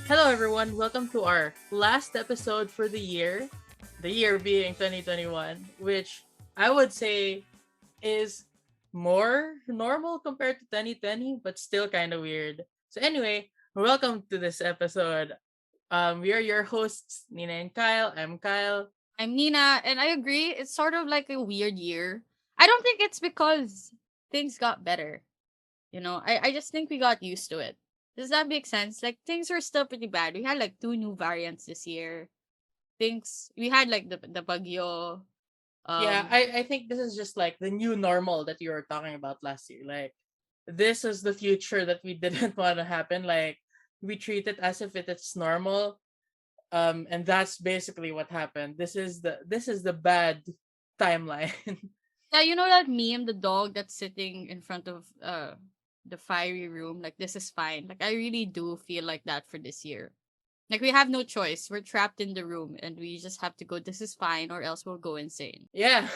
Hello, everyone. Welcome to our last episode for the year being 2021, which I would say is more normal compared to 2020, but still kind of weird. So, anyway, welcome to this episode. We are your hosts, Nina and Kyle. I'm Kyle. I'm Nina, and I agree. It's sort of like a weird year. I don't think it's because things got better. I just think we got used to it. Does that make sense? Like, things were still pretty bad. We had like two new variants this year. We had like the Bagyo. Yeah, Um, I think this is just like the new normal that you were talking about last year. Like, this is the future that we didn't want to happen. Like, we treat it as if it is normal, and that's basically what happened. This is the bad timeline. yeah, you know that meme, the dog that's sitting in front of the fiery room. Like, this is fine. Like, I really do feel like that for this year. Like, we have no choice. We're trapped in the room, and we just have to go. This is fine, or else we'll go insane. Yeah.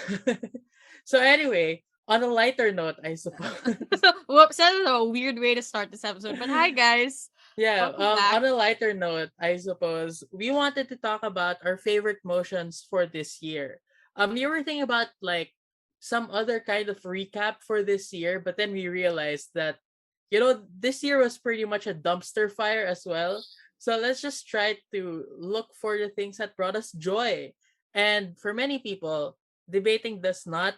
So anyway, on a lighter note, I suppose. Whoops, that's a weird way to start this episode. But hi, guys. Yeah, Welcome back. on a lighter note, I suppose we wanted to talk about our favorite motions for this year. You were thinking about like some other kind of recap for this year, but then we realized that this year was pretty much a dumpster fire as well. So let's just try to look for the things that brought us joy. And for many people, debating does not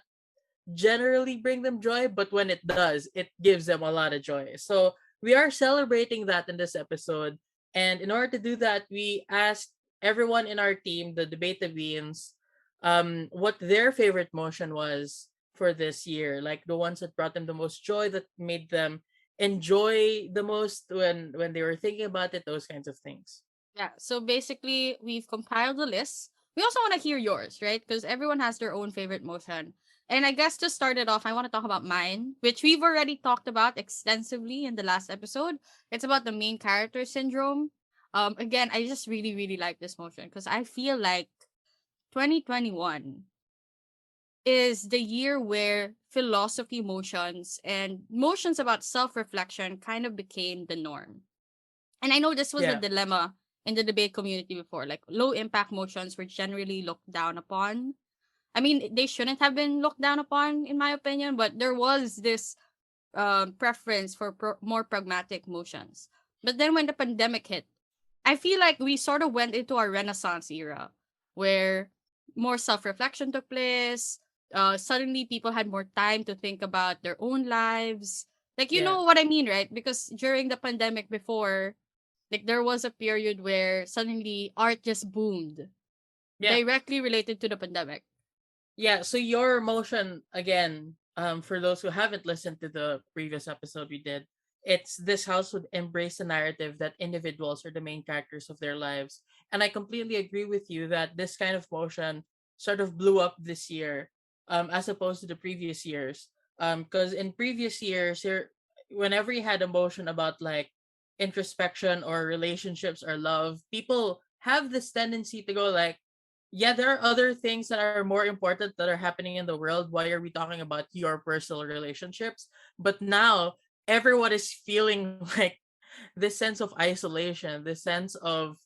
generally bring them joy, but when it does, it gives them a lot of joy. So we are celebrating that in this episode. And in order to do that, we asked everyone in our team, the Debate the Beans, what their favorite motion was for this year. Like the ones that brought them the most joy, that made them enjoy the most when they were thinking about it, those kinds of things. Yeah, so basically, we've compiled the list. We also want to hear yours, right? Because everyone has their own favorite motion. And I guess to start it off, I want to talk about mine, which we've already talked about extensively in the last episode. It's about the main character syndrome. Again, I just really, really like this motion because I feel like 2021 is the year where philosophy motions and motions about self reflection kind of became the norm. And I know this was the Yeah. dilemma in the debate community before. Like, low impact motions were generally looked down upon. I mean, they shouldn't have been looked down upon, in my opinion, but there was this preference for more pragmatic motions. But then when the pandemic hit, I feel like we sort of went into a renaissance era where more self reflection took place. Suddenly, people had more time to think about their own lives. Like, you Yeah. know what I mean, right? Because during the pandemic before, like, there was a period where suddenly art just boomed, Yeah. directly related to the pandemic. Yeah, so your motion again, for those who haven't listened to the previous episode we did, it's this house would embrace the narrative that individuals are the main characters of their lives. And I completely agree with you that this kind of motion sort of blew up this year, as opposed to the previous years. Because in previous years, whenever you had a motion about like introspection or relationships or love, people have this tendency to go like, yeah, there are other things that are more important that are happening in the world. Why are we talking about your personal relationships? But now everyone is feeling like this sense of isolation, this sense of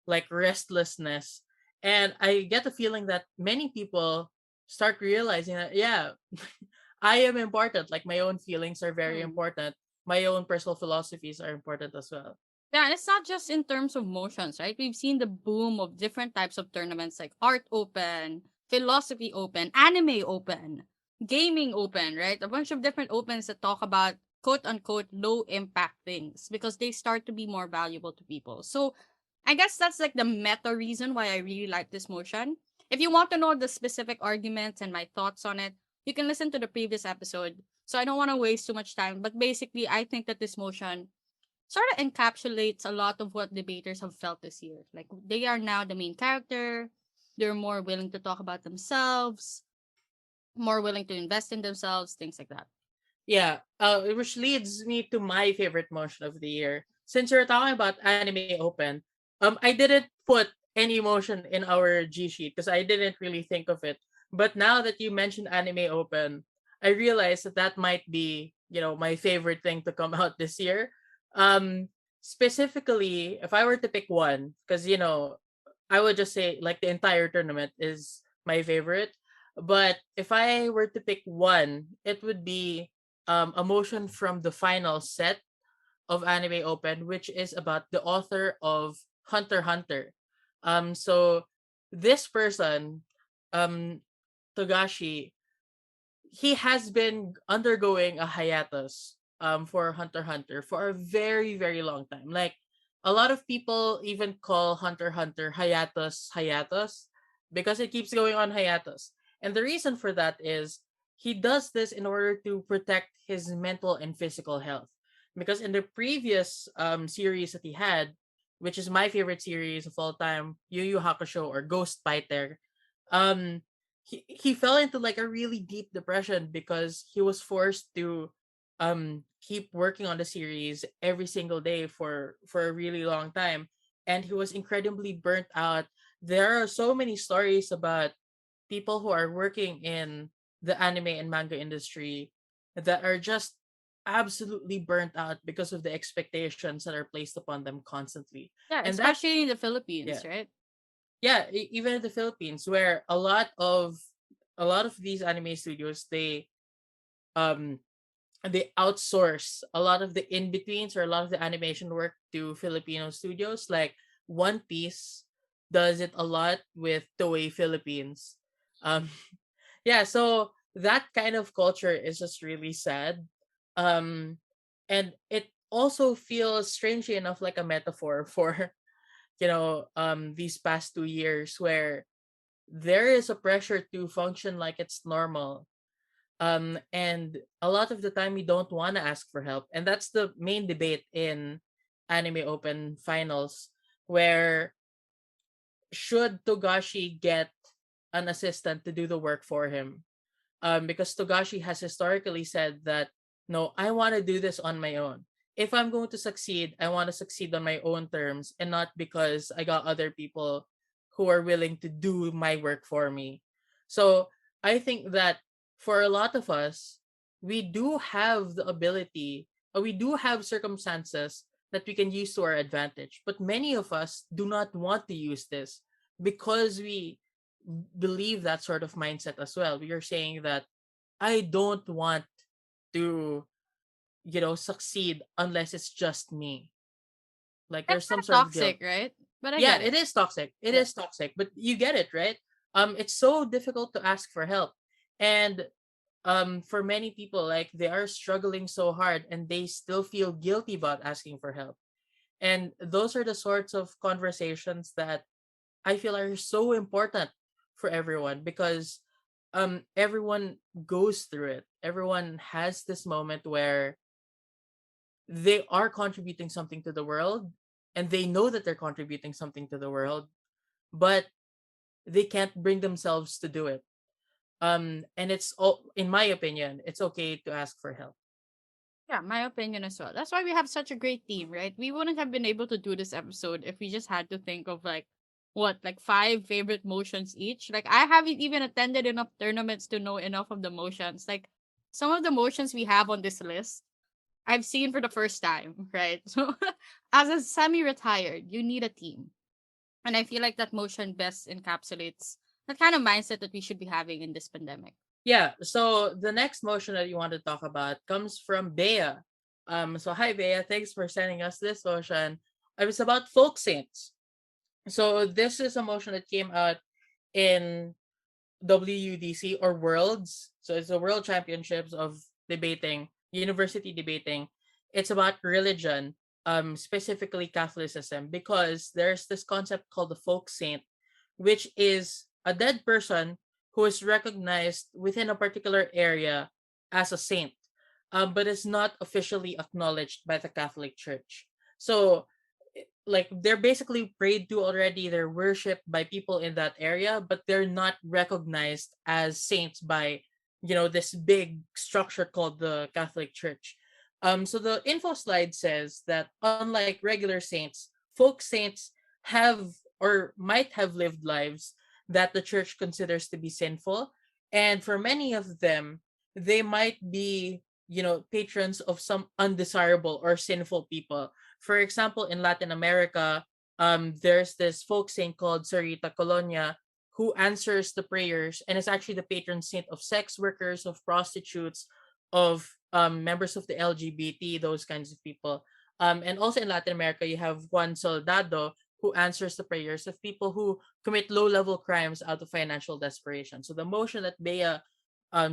like restlessness. And I get the feeling that many people start realizing that, yeah, I am important. Like my own feelings are very Hmm. important. My own personal philosophies are important as well. Yeah, and it's not just in terms of motions, right? We've seen the boom of different types of tournaments like Art Open, Philosophy Open, Anime Open, Gaming Open, right? A bunch of different opens that talk about quote unquote low impact things because they start to be more valuable to people. So I guess that's like the meta reason why I really like this motion. If you want to know the specific arguments and my thoughts on it, you can listen to the previous episode. So I don't want to waste too much time, but basically I think that this motion sort of encapsulates a lot of what debaters have felt this year. Like, they are now the main character. They're more willing to talk about themselves, more willing to invest in themselves, things like that. Yeah, which leads me to my favorite motion of the year. Since you're talking about Anime Open, I didn't put any motion in our G sheet because I didn't really think of it. But now that you mentioned Anime Open, I realized that that might be, my favorite thing to come out this year. Um, specifically, if I were to pick one, because I would just say like the entire tournament is my favorite. But if I were to pick one, it would be a motion from the final set of Anime Open, which is about the author of Hunter x Hunter. So this person, um, Togashi, he has been undergoing a hiatus for Hunter x Hunter for a very very long time. Like a lot of people even call Hunter x Hunter hiatus because it keeps going on hiatus. And the reason for that is he does this in order to protect his mental and physical health. Because in the previous series that he had, which is my favorite series of all time, Yu Yu Hakusho or Ghost Fighter, um he fell into like a really deep depression because he was forced to keep working on the series every single day for a really long time, and he was incredibly burnt out. There are so many stories about people who are working in the anime and manga industry that are just absolutely burnt out because of the expectations that are placed upon them constantly. Yeah, And that especially in the yeah Philippines, right? yeah even in the Philippines, where a lot of these anime studios, um they outsource a lot of the in betweens or a lot of the animation work to Filipino studios. Like One Piece does it a lot with Toei Philippines. um yeah, so that kind of culture is just really sad. um and it also feels strangely enough like a metaphor for these past 2 years, where there is a pressure to function like it's normal. And a lot of the time we don't want to ask for help, and that's the main debate in Anime Open finals, where should Togashi get an assistant to do the work for him. Because Togashi has historically said that, no, I want to do this on my own. If I'm going to succeed, I want to succeed on my own terms and not because I got other people who are willing to do my work for me. So I think that for a lot of us, we do have the ability, or we do have circumstances that we can use to our advantage. But many of us do not want to use this because we believe that sort of mindset as well. We are saying that I don't want to, succeed unless it's just me. Like That's there's kind some of sort of guilt. toxic, right? But I Yeah, get it it. is toxic. It Yeah. is toxic, but you get it, right? It's so difficult to ask for help. And for many people, like they are struggling so hard and they still feel guilty about asking for help. And those are the sorts of conversations that I feel are so important for everyone, because everyone goes through it. Everyone has this moment where they are contributing something to the world, and they know that they're contributing something to the world, but they can't bring themselves to do it. And it's all, in my opinion, it's okay to ask for help. Yeah, my opinion as well. That's why we have such a great team, right? We wouldn't have been able to do this episode if we just had to think of like what, like five favorite motions each. Like I haven't even attended enough tournaments to know enough of the motions. Like some of the motions we have on this list, I've seen for the first time, right? So as a semi-retired, you need a team. And I feel like that motion best encapsulates the kind of mindset that we should be having in this pandemic. Yeah, so the next motion that you want to talk about comes from Bea. So hi Bea, thanks for sending us this motion. It was about folk saints. So this is a motion that came out in WUDC, or Worlds. So it's the World Championships of Debating, University Debating. It's about religion, specifically Catholicism, because there's this concept called the folk saint, which is a dead person who is recognized within a particular area as a saint, but is not officially acknowledged by the Catholic Church. So, like, they're basically prayed to already, they're worshipped by people in that area, but they're not recognized as saints by, this big structure called the Catholic Church. So the info slide says that unlike regular saints, folk saints have or might have lived lives that the church considers to be sinful. And for many of them, they might be, patrons of some undesirable or sinful people. For example, in Latin America, there's this folk saint called Sarita Colonia who answers the prayers and is actually the patron saint of sex workers, of prostitutes, of members of the LGBT, those kinds of people. And also in Latin America, you have Juan Soldado who answers the prayers of people who commit low-level crimes out of financial desperation. So the motion that Bea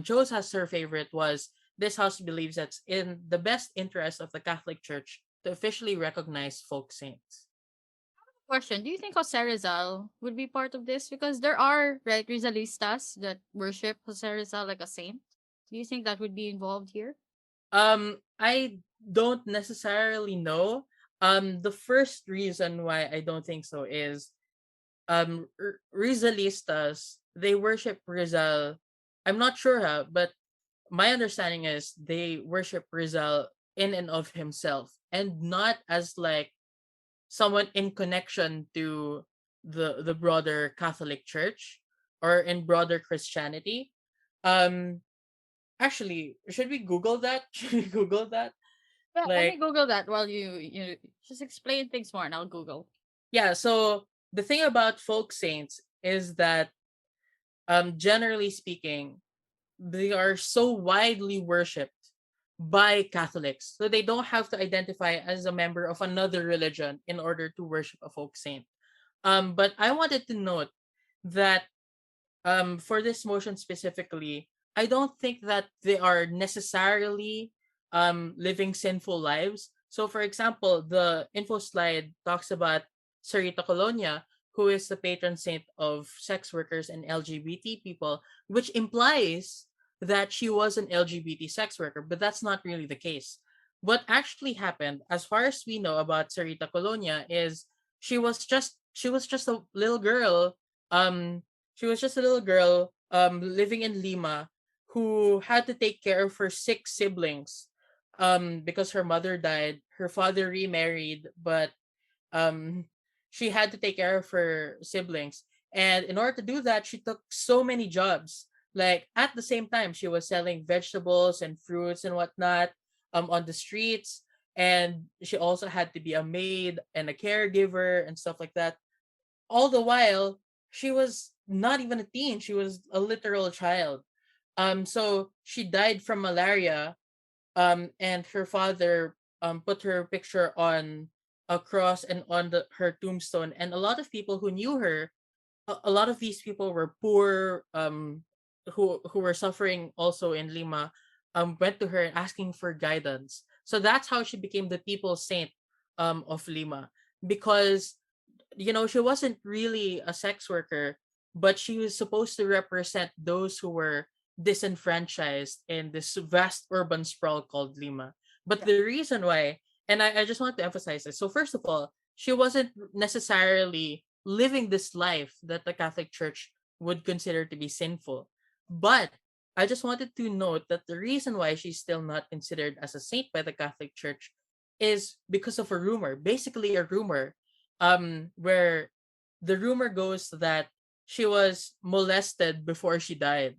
chose as her favorite was, this house believes that it's in the best interest of the Catholic Church to officially recognize folk saints. Question: do you think Jose Rizal would be part of this? Because there are, right, Rizalistas that worship Jose Rizal like a saint. Do you think that would be involved here? I don't necessarily know. The first reason why I don't think so is Rizalistas, they worship Rizal. I'm not sure how, but my understanding is they worship Rizal in and of himself and not as like someone in connection to the broader Catholic Church or in broader Christianity. Um Actually, should we Google that? Should we Google that? Yeah, let me Like, Google that while you just explain things more, and I'll Google. yeah, so the thing about folk saints is that generally speaking, they are so widely worshipped by Catholics. So they don't have to identify as a member of another religion in order to worship a folk saint. But I wanted to note that for this motion specifically, I don't think that they are necessarily living sinful lives. So for example, the info slide talks about Sarita Colonia, who is the patron saint of sex workers and LGBT people, which implies that she was an LGBT sex worker, but that's not really the case. What actually happened, as far as we know about Sarita Colonia, is she was just a little girl um she was just a little girl living in Lima who had to take care of her sick siblings because her mother died. Her father remarried, but um she had to take care of her siblings. And in order to do that, she took so many jobs. Like at the same time, she was selling vegetables and fruits and whatnot on the streets. And she also had to be a maid and a caregiver and stuff like that, all the while she was not even a teen, she was a literal child. So she died from malaria, and her father put her picture on a cross and on her tombstone, and a lot of people who knew her, a lot of these people were poor, who were suffering also in Lima, went to her and asking for guidance. So that's how she became the people saint of Lima, because she wasn't really a sex worker, but she was supposed to represent those who were disenfranchised in this vast urban sprawl called Lima. But Yeah. the reason why, and I just want to emphasize this. So first of all, she wasn't necessarily living this life that the Catholic Church would consider to be sinful. But I just wanted to note that the reason why she's still not considered as a saint by the Catholic Church is because of a rumor, basically a rumor, where the rumor goes that she was molested before she died,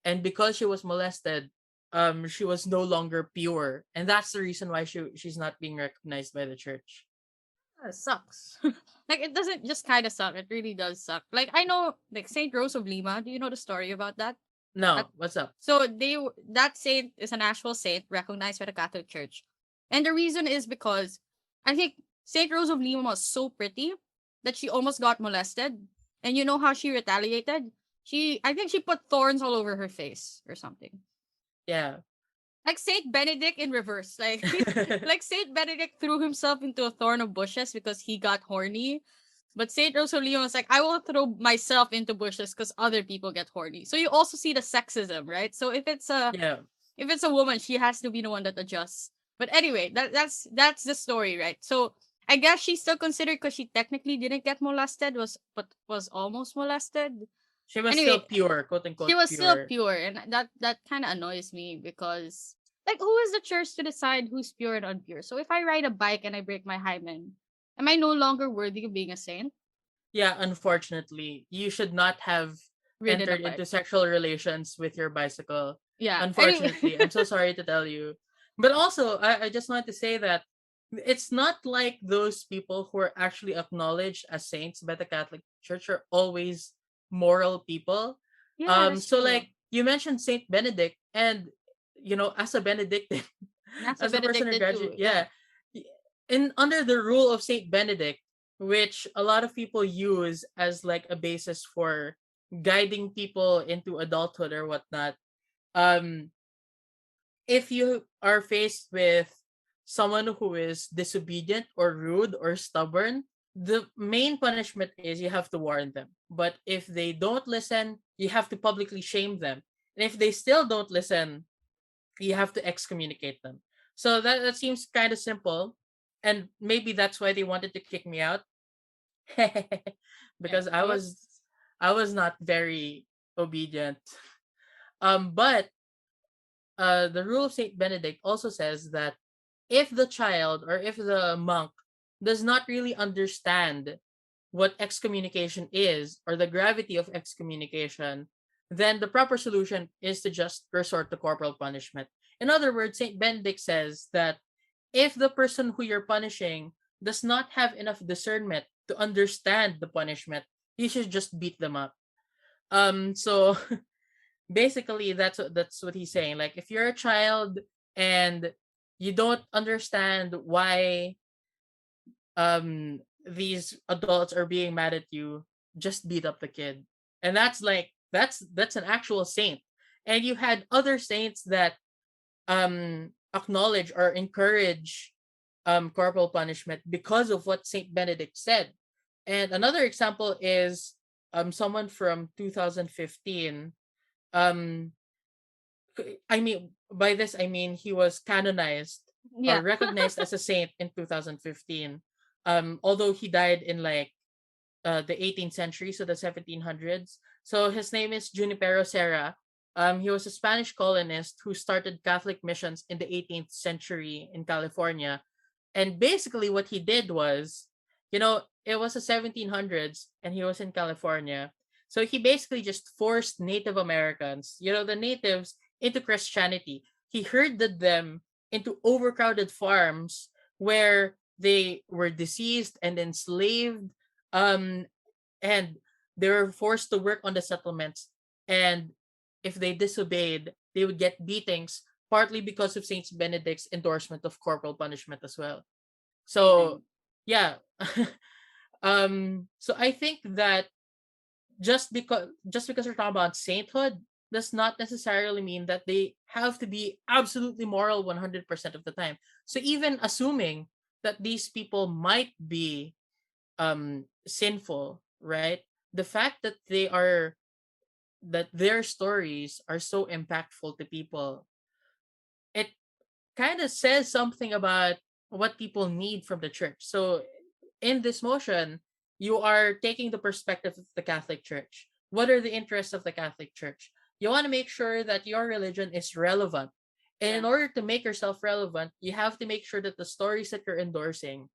and because she was molested, she was no longer pure, and that's the reason why she's not being recognized by the church. It sucks. Like, it doesn't just kind of suck. It really does suck. Like, I know, like, Saint Rose of Lima. Do you know the story about that? That No, what's up? so that saint is an actual saint recognized by the Catholic Church, and the reason is because I think Saint Rose of Lima was so pretty that she almost got molested, and you know how she retaliated? I think she put thorns all over her face or something. Yeah. Like Saint Benedict in reverse. Like like Saint Benedict threw himself into a thorn of bushes because he got horny. But Saint Rosalio was like, I will throw myself into bushes because other people get horny. So you also see the sexism, right? So Yeah. if it's a woman, she has to be the one that adjusts. But anyway, that's the story, right? So I guess she's still considered because she technically didn't get molested, but was almost molested. She was still Anyway, pure, quote she unquote was still pure. pure, and that kind of annoys me because, like, who is the church to decide who's pure and unpure? So if I ride a bike and I break my hymen, am I no longer worthy of being a saint? Yeah, unfortunately, you should not have Ridden a entered bike. into sexual relations with your bicycle. Yeah. Anyway. Unfortunately, I'm so sorry to tell you. But also, I just wanted to say that it's not like those people who are actually acknowledged as saints by the Catholic Church are always moral people. Yeah, that's So true. like you mentioned Saint Benedict, and as a Benedictine, And that's a as a person who Benedictine graduated, too. Yeah. yeah, in under the rule of Saint Benedict, which a lot of people use as like a basis for guiding people into adulthood or whatnot. Um, if you are faced with someone who is disobedient or rude or stubborn, the main punishment is you have to warn them. But if they don't listen, you have to publicly shame them. And if they still don't listen, you have to excommunicate them. So that seems kind of simple. And maybe that's why they wanted to kick me out. Yeah. Because I Yep. was I was not very obedient. But the rule of Saint Benedict also says that if the child or if the monk does not really understand what excommunication is or the gravity of excommunication, then the proper solution is to just resort to corporal punishment. In other words, Saint Benedict says that if the person who you're punishing does not have enough discernment to understand the punishment, you should just beat them up. So basically that's what he's saying. Like if you're a child and you don't understand why these adults are being mad at you, just beat up the kid. And that's an actual saint. And you had other saints that acknowledge or encourage corporal punishment because of what Saint Benedict said. And another example is someone from 2015. um I mean, by this I mean he was canonized or Yeah. recognized as a saint in 2015. Although he died in like the 18th century, so the 1700s. So his name is Junipero Serra. He was a Spanish colonist who started Catholic missions in the 18th century in California. And basically, what he did was, it was the 1700s and he was in California. So he basically just forced Native Americans, the natives, into Christianity. He herded them into overcrowded farms where they were diseased and enslaved, um, and they were forced to work on the settlements. And if they disobeyed, they would get beatings, partly because of Saint Benedict's endorsement of corporal punishment as well. So Amazing. yeah. So I think that just because we're talking about sainthood does not necessarily mean that they have to be absolutely moral 100% of the time. So even assuming that these people might be sinful, right? The fact that their stories are so impactful to people, it kind of says something about what people need from the church. So in this motion, you are taking the perspective of the Catholic Church. What are the interests of the Catholic Church? You want to make sure that your religion is relevant. And in Yeah. order to make yourself relevant, you have to make sure that the stories that you're endorsing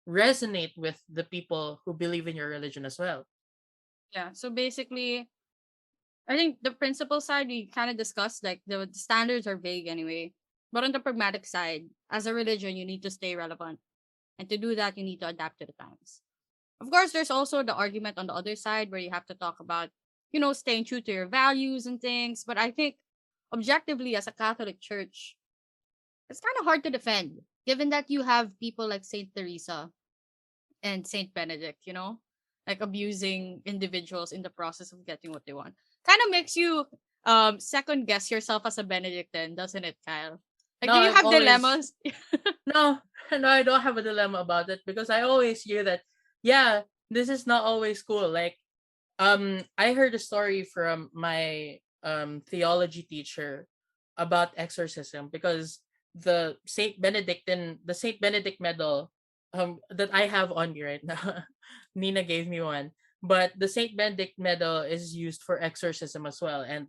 resonate with the people who believe in your religion as well. Yeah. So basically, I think the principle side we kind of discussed, like the standards are vague anyway. But on the pragmatic side, as a religion, you need to stay relevant. And to do that, you need to adapt to the times. Of course, there's also the argument on the other side where you have to talk about, staying true to your values and things. But I think objectively, as a Catholic church, it's kind of hard to defend, given that you have people like Saint Teresa and Saint Benedict, like abusing individuals in the process of getting what they want. Kind of makes you second guess yourself as a Benedictine, doesn't it, Kyle? Like, No, do you I've have always dilemmas? no, no, I don't have a dilemma about it because I always hear that, yeah, this is not always cool. Like, I heard a story from my theology teacher about exorcism because the Saint Benedict medal that I have on me right now, Nina gave me one. But the Saint Benedict medal is used for exorcism as well. And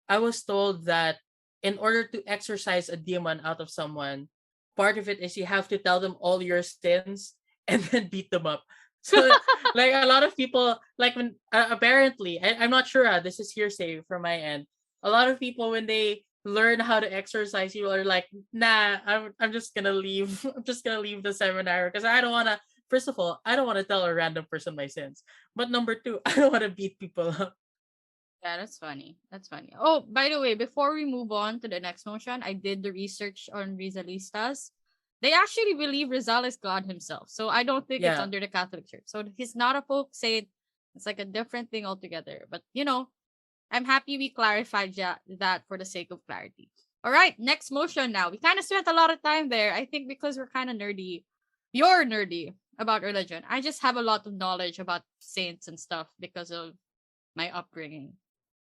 I was told that in order to exorcise a demon out of someone, part of it is you have to tell them all your sins and then beat them up. So like a lot of people, like when apparently I'm not sure, this is hearsay from my end. A lot of people when they learn how to exercise, you are like, nah, I'm just gonna leave. I'm just gonna leave the seminar because I don't wanna. First of all, I don't want to tell a random person my sins. But number two, I don't want to beat people up. Yeah, that's funny. That's funny. Oh, by the way, before we move on to the next motion, I did the research on Rizalistas. They actually believe Rizal is God himself. So I don't think it's Yeah, under the Catholic Church. So he's not a folk saint. It's like a different thing altogether. But, I'm happy we clarified that for the sake of clarity. All right, next motion now. We kind of spent a lot of time there. I think because we're kind of nerdy. You're nerdy about religion. I just have a lot of knowledge about saints and stuff because of my upbringing.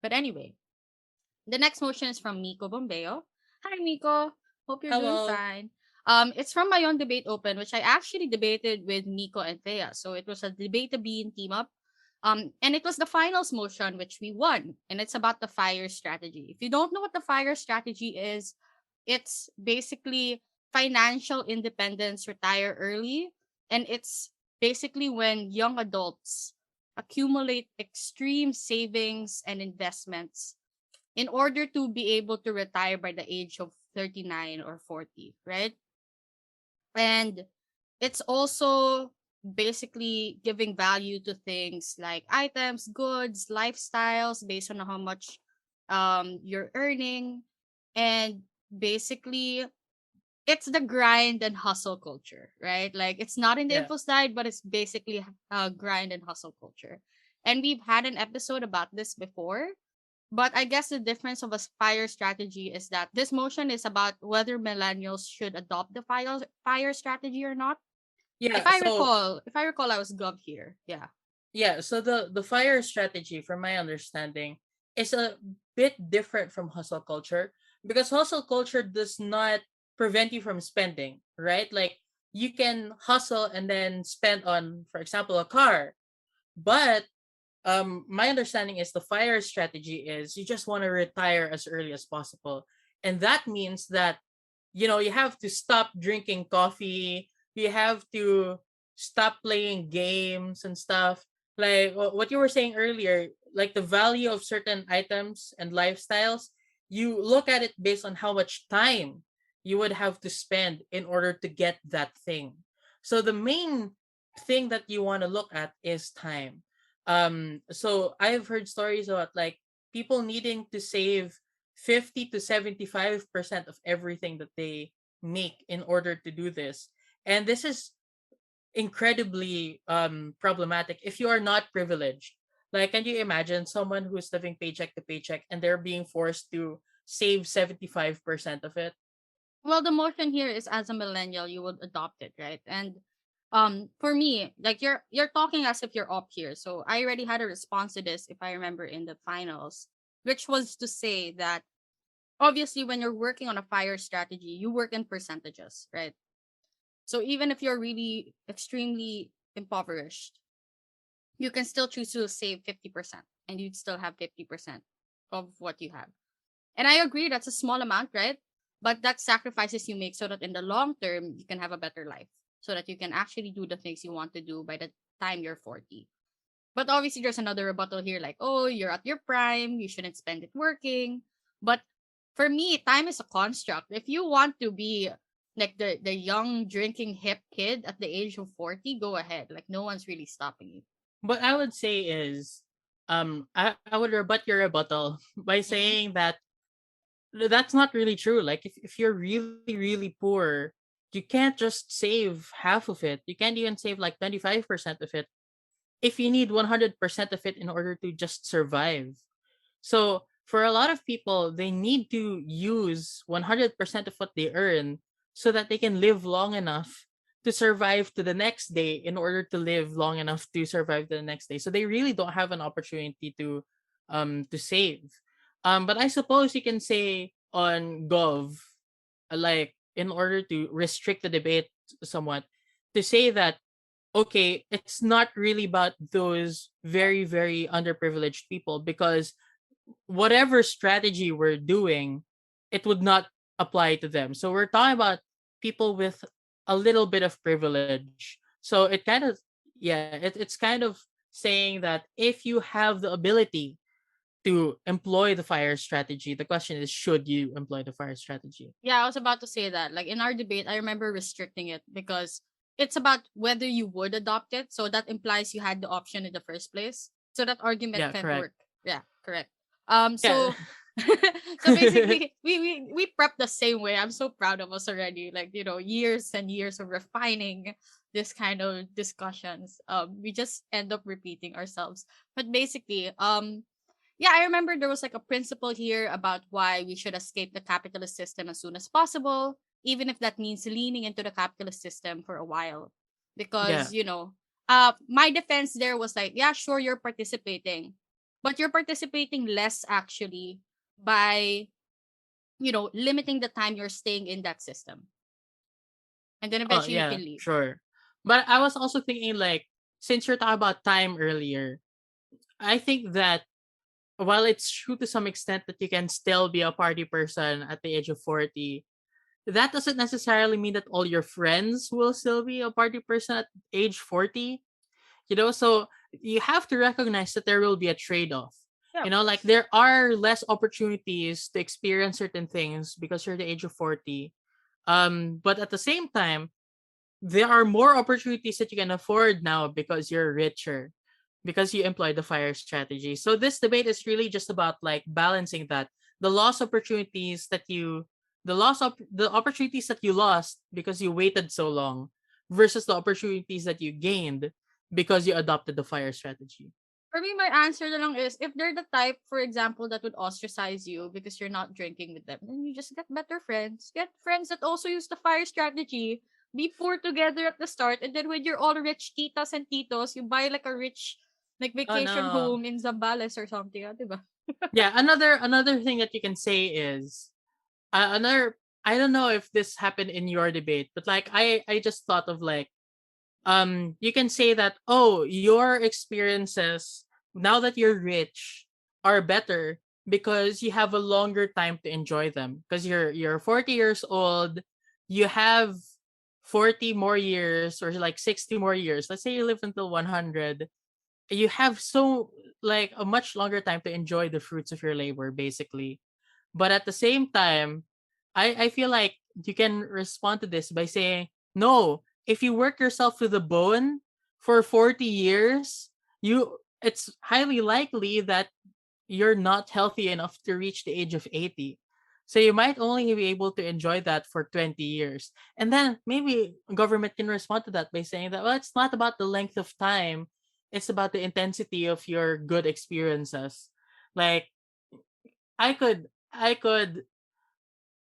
But anyway, the next motion is from Miko Bombeo. Hi, Miko. Hope you're doing hello. fine. It's from my own debate open, which I actually debated with Miko and Thea. So it was a debate to be in team up. And it was the finals motion which we won, and it's about the fire strategy. If you don't know what the fire strategy is, it's basically financial independence, retire early, and it's basically when young adults accumulate extreme savings and investments in order to be able to retire by the age of 39 or 40, right? And it's also basically giving value to things like items, goods, lifestyles based on how much you're earning. And basically it's the grind and hustle culture, right? Like it's not in the Yeah, info side, but it's basically grind and hustle culture. And we've had an episode about this before, but I guess the difference of a fire strategy is that this motion is about whether millennials should adopt the fire strategy or not. If yeah. I So recall, if I recall, I was gov here. Yeah. yeah, so the fire strategy, from my understanding, is a bit different from hustle culture because hustle culture does not prevent you from spending, right? Like you can hustle and then spend on, for example, a car. But my understanding is the fire strategy is you just want to retire as early as possible. And that means that you have to stop drinking coffee, you have to stop playing games and stuff, like what you were saying earlier, like the value of certain items and lifestyles, you look at it based on how much time you would have to spend in order to get that thing. So the main thing that you want to look at is time. So I've heard stories about like people needing to save 50 to 75% of everything that they make in order to do this. And this is incredibly problematic if you are not privileged. Like, can you imagine someone who's living paycheck to paycheck and they're being forced to save 75% of it? Well, the motion here is as a millennial, you would adopt it, right? And for me, like you're talking as if you're up here. So I already had a response to this, if I remember, in the finals, which was to say that obviously when you're working on a fire strategy, you work in percentages, right? So even if you're really extremely impoverished, you can still choose to save 50% and you'd still have 50% of what you have. And I agree that's a small amount, right? But that's sacrifices you make so that in the long term you can have a better life. So that you can actually do the things you want to do by the time you're 40. But obviously there's another rebuttal here like, oh, you're at your prime, you shouldn't spend it working. But for me, time is a construct. If you want to be like the young drinking hip kid at the age of 40, go ahead. Like no one's really stopping you. What I would say is, I would rebut your rebuttal by Mm-hmm. saying that that's not really true. Like, if you're really, really poor, you can't just save half of it. You can't even save like 25% of it if you need 100% of it in order to just survive. So for a lot of people, they need to use 100% of what they earn so that they can live long enough to survive to the next day in order to live long enough to survive to the next day. So they really don't have an opportunity to save. But I suppose you can say on Gov, like in order to restrict the debate somewhat, to say that okay, it's not really about those very, very underprivileged people because whatever strategy we're doing, it would not apply to them. So we're talking about people with a little bit of privilege. So it kind of, yeah, it's kind of saying that if you have the ability to employ the fire strategy. The question is, should you employ the fire strategy? Yeah, I was about to say that. Like in our debate, I remember restricting it because it's about whether you would adopt it. So that implies you had the option in the first place. So that argument Yeah, can't correct. work. Yeah, correct. Yeah. So so basically we prep the same way. I'm so proud of us already. Like, years and years of refining this kind of discussions. We just end up repeating ourselves. But basically, yeah, I remember there was like a principle here about why we should escape the capitalist system as soon as possible, even if that means leaning into the capitalist system for a while. Yeah. Because, my defense there was like, yeah, sure, you're participating, but you're participating less actually by, limiting the time you're staying in that system. And then Oh, eventually you yeah, can leave. sure. But I was also thinking, like, since you're talking about time earlier, I think that while it's true to some extent that you can still be a party person at the age of 40, that doesn't necessarily mean that all your friends will still be a party person at age 40. So you have to recognize that there will be a trade-off. Yeah, of Like, course. there are less opportunities to experience certain things because you're the age of 40. But at the same time, there are more opportunities that you can afford now because you're richer, because you employ the fire strategy. So this debate is really just about, like, balancing that, the lost opportunities that you the opportunities that you lost because you waited so long versus the opportunities that you gained because you adopted the fire strategy. For me, my answer na lang is if they're the type, for example, that would ostracize you because you're not drinking with them, then you just get better friends. Get friends that also use the fire strategy. Be poor together at the start, and then when you're all rich titas and titos, you buy like a rich like Oh vacation no. home in Zambales or something, diba? Yeah, another thing that you can say is, another I don't know if this happened in your debate, but, like, I just thought of, like, you can say that, oh, your experiences now that you're rich are better because you have a longer time to enjoy them, because you're 40 years old, you have 40 more years, or like 60 more years. Let's say you live until 100. You have so, like, a much longer time to enjoy the fruits of your labor, basically. But at the same time, I feel like you can respond to this by saying, no, if you work yourself to the bone for 40 years, it's highly likely that you're not healthy enough to reach the age of 80. So you might only be able to enjoy that for 20 years. And then maybe government can respond to that by saying that, well, it's not about the length of time, it's about the intensity of your good experiences. Like, I could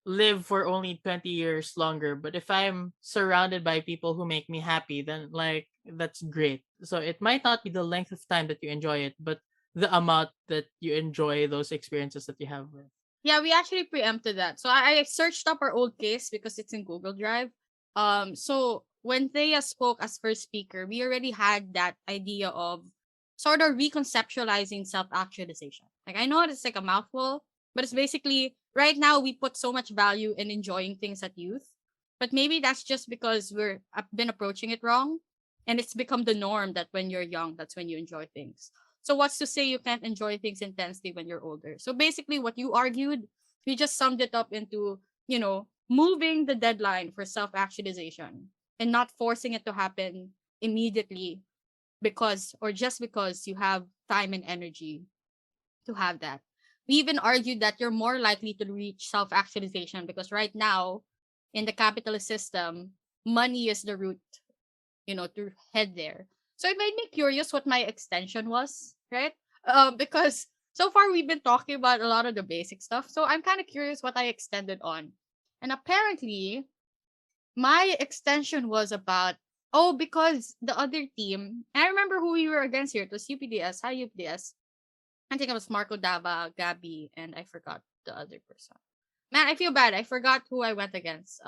live for only 20 years longer, but if I'm surrounded by people who make me happy, then, like, that's great. So it might not be the length of time that you enjoy it, but the amount that you enjoy those experiences that you have with. Yeah, we actually preempted that. So I searched up our old case because it's in Google Drive. So when Thea spoke as first speaker, we already had that idea of sort of reconceptualizing self-actualization. Like I know it's like a mouthful, but it's basically right now we put so much value in enjoying things at youth, but maybe that's just because we're been approaching it wrong, and it's become the norm that when you're young, that's when you enjoy things. So what's to say you can't enjoy things intensely when you're older? So basically what you argued, we just summed it up into, moving the deadline for self-actualization and not forcing it to happen immediately because or just because you have time and energy to have that. We even argued that you're more likely to reach self-actualization because right now in the capitalist system, money is the root, to head there. So it made me curious what my extension was, right? Because so far we've been talking about a lot of the basic stuff. So I'm kind of curious what I extended on. And apparently, my extension was about, because the other team, and I remember who we were against here. It was UPDS. Hi, UPDS. I think it was Marco Dava, Gabby, and I forgot the other person. Man, I feel bad. I forgot who I went against.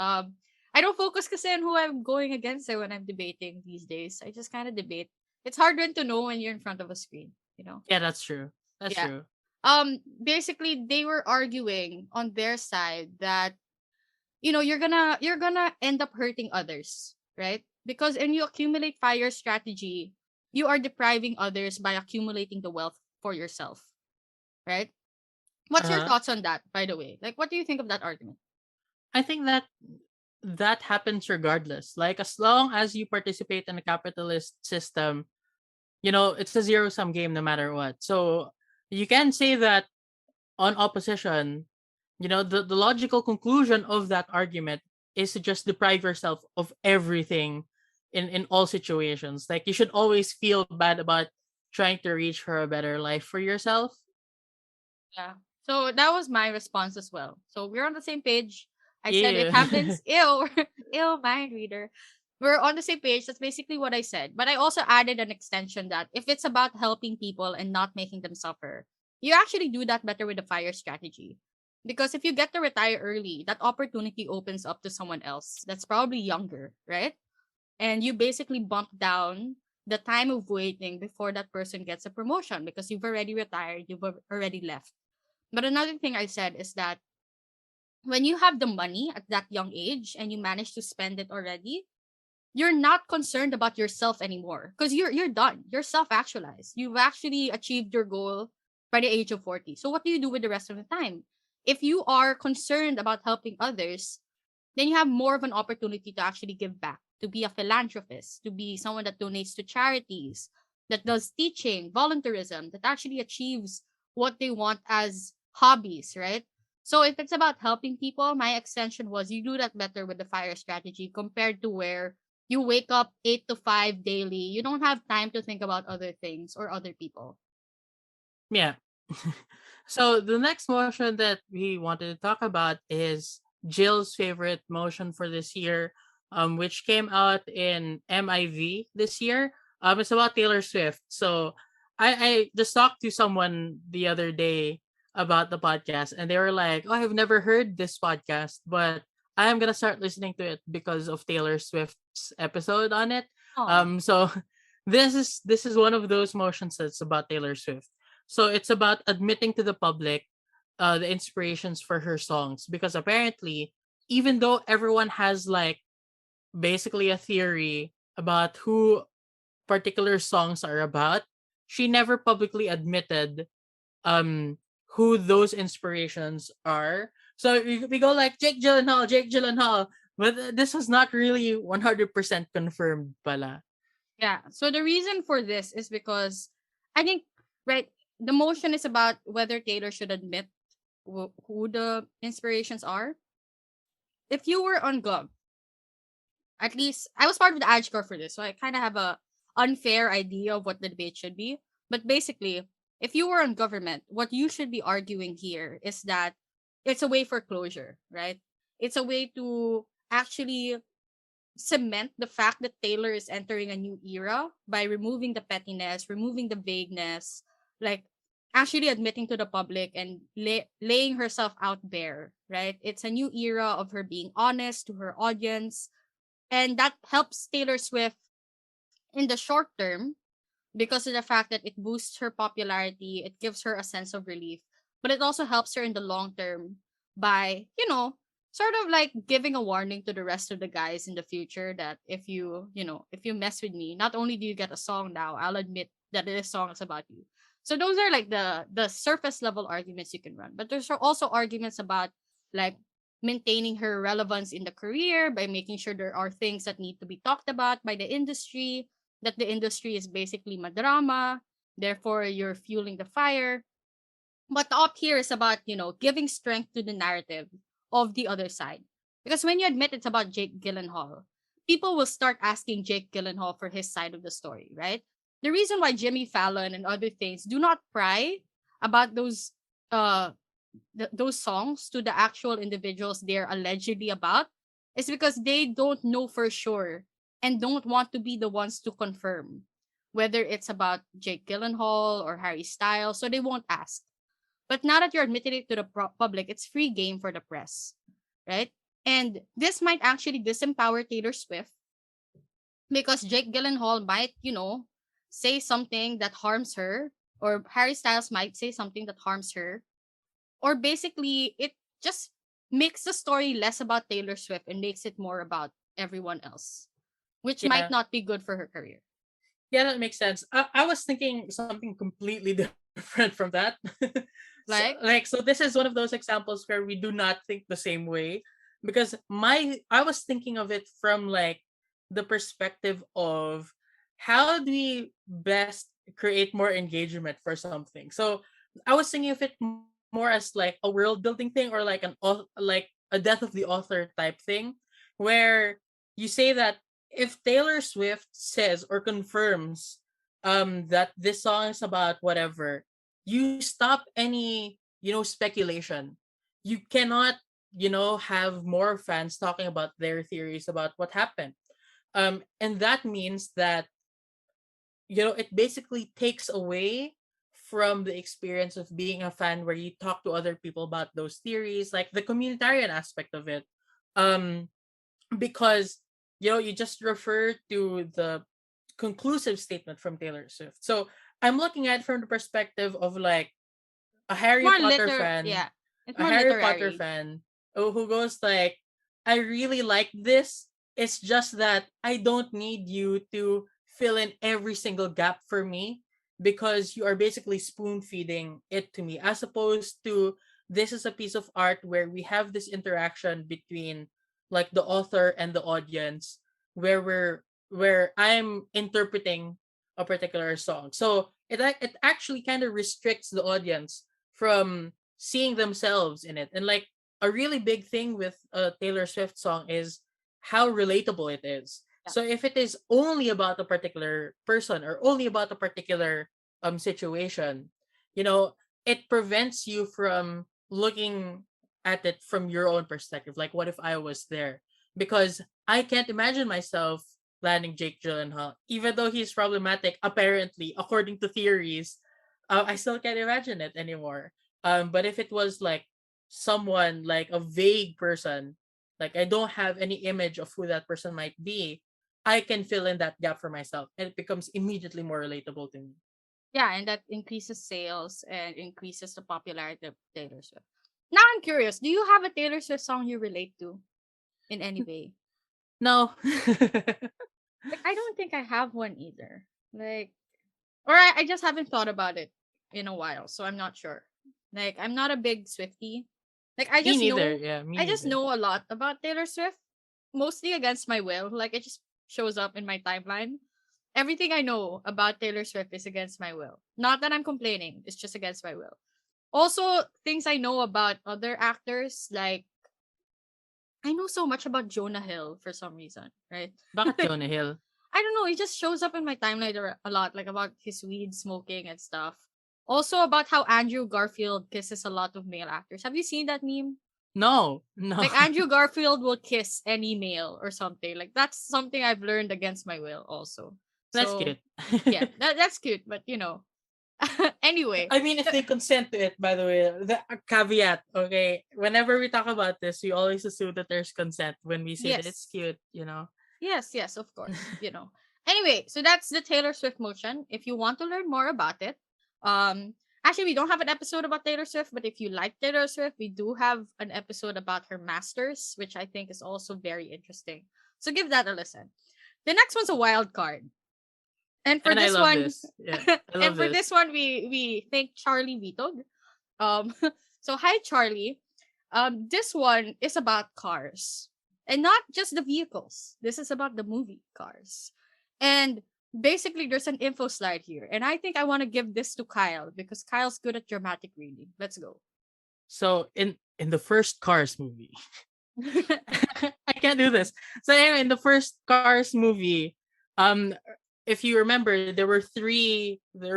I don't focus kasi on who I'm going against when I'm debating these days. I just kind of debate. It's hard then to know when you're in front of a screen. Yeah, that's true. That's Yeah. true. Basically they were arguing on their side that you're gonna end up hurting others, right? Because when you accumulate fire strategy, you are depriving others by accumulating the wealth for yourself. right? What's your Uh, thoughts on that, by the way? Like, what do you think of that argument? I think that happens regardless. Like as long as you participate in a capitalist system, it's a zero sum game no matter what. So you can say that on opposition, the logical conclusion of that argument is to just deprive yourself of everything in all situations. Like you should always feel bad about trying to reach for a better life for yourself. Yeah. So that was my response as well. So we're on the same page. I said it Yeah. happens. Ew, ew, mind reader. We're on the same page. That's basically what I said. But I also added an extension that if it's about helping people and not making them suffer, you actually do that better with the fire strategy. Because if you get to retire early, that opportunity opens up to someone else that's probably younger, right? And you basically bump down the time of waiting before that person gets a promotion because you've already retired, already left. But another thing I said is that when you have the money at that young age and you manage to spend it already, you're not concerned about yourself anymore because you're done. You're self-actualized. You've actually achieved your goal by the age of 40. So what do you do with the rest of the time? If you are concerned about helping others, then you have more of an opportunity to actually give back, to be a philanthropist, to be someone that donates to charities, that does teaching, volunteerism, that actually achieves what they want as hobbies, right? So if it's about helping people, my extension was you do that better with the fire strategy compared to where you wake up 8 to 5 daily. You don't have time to think about other things or other people. Yeah. So the next motion that we wanted to talk about is Jill's favorite motion for this year, which came out in MIV this year. It's about Taylor Swift. So I just talked to someone the other day about the podcast, and they were like, "Oh, I've never heard this podcast, but I am gonna start listening to it because of Taylor Swift's episode on it." Oh, So this is one of those motions that's about Taylor Swift. So it's about admitting to the public the inspirations for her songs because apparently, even though everyone has like basically a theory about who particular songs are about, she never publicly admitted um who those inspirations are. So we go like Jake Gyllenhaal, but this was not really 100% confirmed pala. yeah. So the reason for this is because I think, right, the motion is about whether Taylor should admit who the inspirations are. If you were on Gov, at least I was part of the ad score for this, so I kind of have a unfair idea of what the debate should be. But basically, if you were on government, what you should be arguing here is that it's a way for closure, right? It's a way to actually cement the fact that Taylor is entering a new era by removing the pettiness, removing the vagueness, like actually admitting to the public and laying herself out bare, right? It's a new era of her being honest to her audience. And that helps Taylor Swift in the short term because of the fact that it boosts her popularity, it gives her a sense of relief, but it also helps her in the long term by, sort of like giving a warning to the rest of the guys in the future that if you mess with me, not only do you get a song now, I'll admit that this song is about you. So those are like the surface level arguments you can run. But there's also arguments about like maintaining her relevance in the career by making sure there are things that need to be talked about by the industry, that the industry is basically madrama, therefore you're fueling the fire. But the up here is about, giving strength to the narrative of the other side. Because when you admit it's about Jake Gyllenhaal, people will start asking Jake Gyllenhaal for his side of the story, right? The reason why Jimmy Fallon and other things do not pry about uh those songs to the actual individuals they're allegedly about is because they don't know for sure and don't want to be the ones to confirm whether it's about Jake Gyllenhaal or Harry Styles, so they won't ask. But now that you're admitting it to the public, it's free game for the press, right? And this might actually disempower Taylor Swift because Jake Gyllenhaal might, say something that harms her, or Harry Styles might say something that harms her, or basically it just makes the story less about Taylor Swift and makes it more about everyone else, which might Yeah. not be good for her career. Yeah, that makes sense. I was thinking something completely different from that. Like, So this is one of those examples where we do not think the same way, because my I was thinking of it from like the perspective of how do we best create more engagement for something. So I was thinking of it more as like a world building thing, or like like a death of the author type thing, where you say that if Taylor Swift says or confirms that this song is about whatever, you stop any, speculation. You cannot, have more fans talking about their theories about what happened. And that means that, it basically takes away from the experience of being a fan, where you talk to other people about those theories, like the communitarian aspect of it. Um, because, you just refer to the conclusive statement from Taylor Swift. So I'm looking at it from the perspective of like a Harry more Potter liter fan, yeah, it's a more Harry Potter literary. fan who goes like, I really like this. It's just that I don't need you to fill in every single gap for me, because you are basically spoon feeding it to me, as opposed to this is a piece of art where we have this interaction between like the author and the audience, where I'm interpreting a particular song. So it actually kind of restricts the audience from seeing themselves in it. And like a really big thing with a Taylor Swift song is how relatable it is. Yeah. So if it is only about a particular person or only about a particular situation, you know, it prevents you from looking at it from your own perspective. Like, what if I was there? Because I can't imagine myself landing Jake Gyllenhaal, even though he's problematic. Apparently, according to theories, I still can't imagine it anymore. But if it was like someone like a vague person, like I don't have any image of who that person might be, I can fill in that gap for myself, and it becomes immediately more relatable to me. Yeah, and that increases sales and increases the popularity of Taylor Swift. Now I'm curious, do you have a Taylor Swift song you relate to in any way? No. Like, I don't think I have one either. Like, or I just haven't thought about it in a while, so I'm not sure. Like, I'm not a big Swiftie. Like, Me neither. Yeah, me I just neither. know a lot about Taylor Swift, mostly against my will. Like, it just shows up in my timeline. Everything I know about Taylor Swift is against my will. Not that I'm complaining, it's just against my will. Also, things I know about other actors, like, I know so much about Jonah Hill for some reason, right? Bakit Like, Jonah Hill? I don't know. It just shows up in my timeline a lot, like about his weed smoking and stuff. Also about how Andrew Garfield kisses a lot of male actors. Have you seen that meme? No, no. Like Andrew Garfield will kiss any male or something. Like that's something I've learned against my will also. That's So cute. yeah, that's cute. But anyway, I mean, if they consent to it, by the way, the caveat, okay? Whenever we talk about this, we always assume that there's consent when we say that it's yes, cute. yes, of course. Anyway, so that's the Taylor Swift motion. If you want to learn more about it, um, actually, we don't have an episode about Taylor Swift, but if you like Taylor Swift, we do have an episode about her masters, which I think is also very interesting. So give that a listen. The next one's a wild card, and for And I this love one, this. Yeah, I and love for this. this one, we thank Charlie Vitog. Um, so hi Charlie. This one is about cars. And not just the vehicles. This is about the movie Cars. And basically there's an info slide here. And I think I want to give this to Kyle because Kyle's good at dramatic reading. Let's go. So in the first Cars movie, I can't do this. So anyway, in the first Cars movie, um, if you remember, there were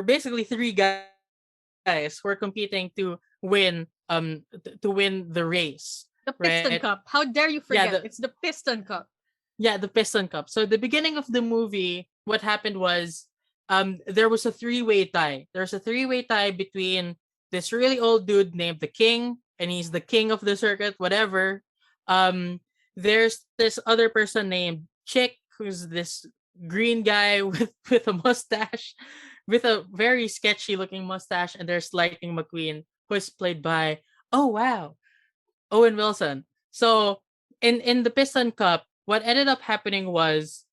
basically three guys who were competing to win the race, The right? Piston Cup. How dare you Yeah, the forget? It's the Piston Cup. yeah, the Piston Cup. So the beginning of the movie, what happened was there was a three-way tie. There's a three-way tie between this really old dude named the King, and he's the king of the circuit, whatever. Um there's this other person named Chick, who's this green guy with a mustache, with a very sketchy looking mustache, and there's Lightning McQueen, who is played by, oh wow, Owen Wilson. So in the Piston Cup, what ended up happening was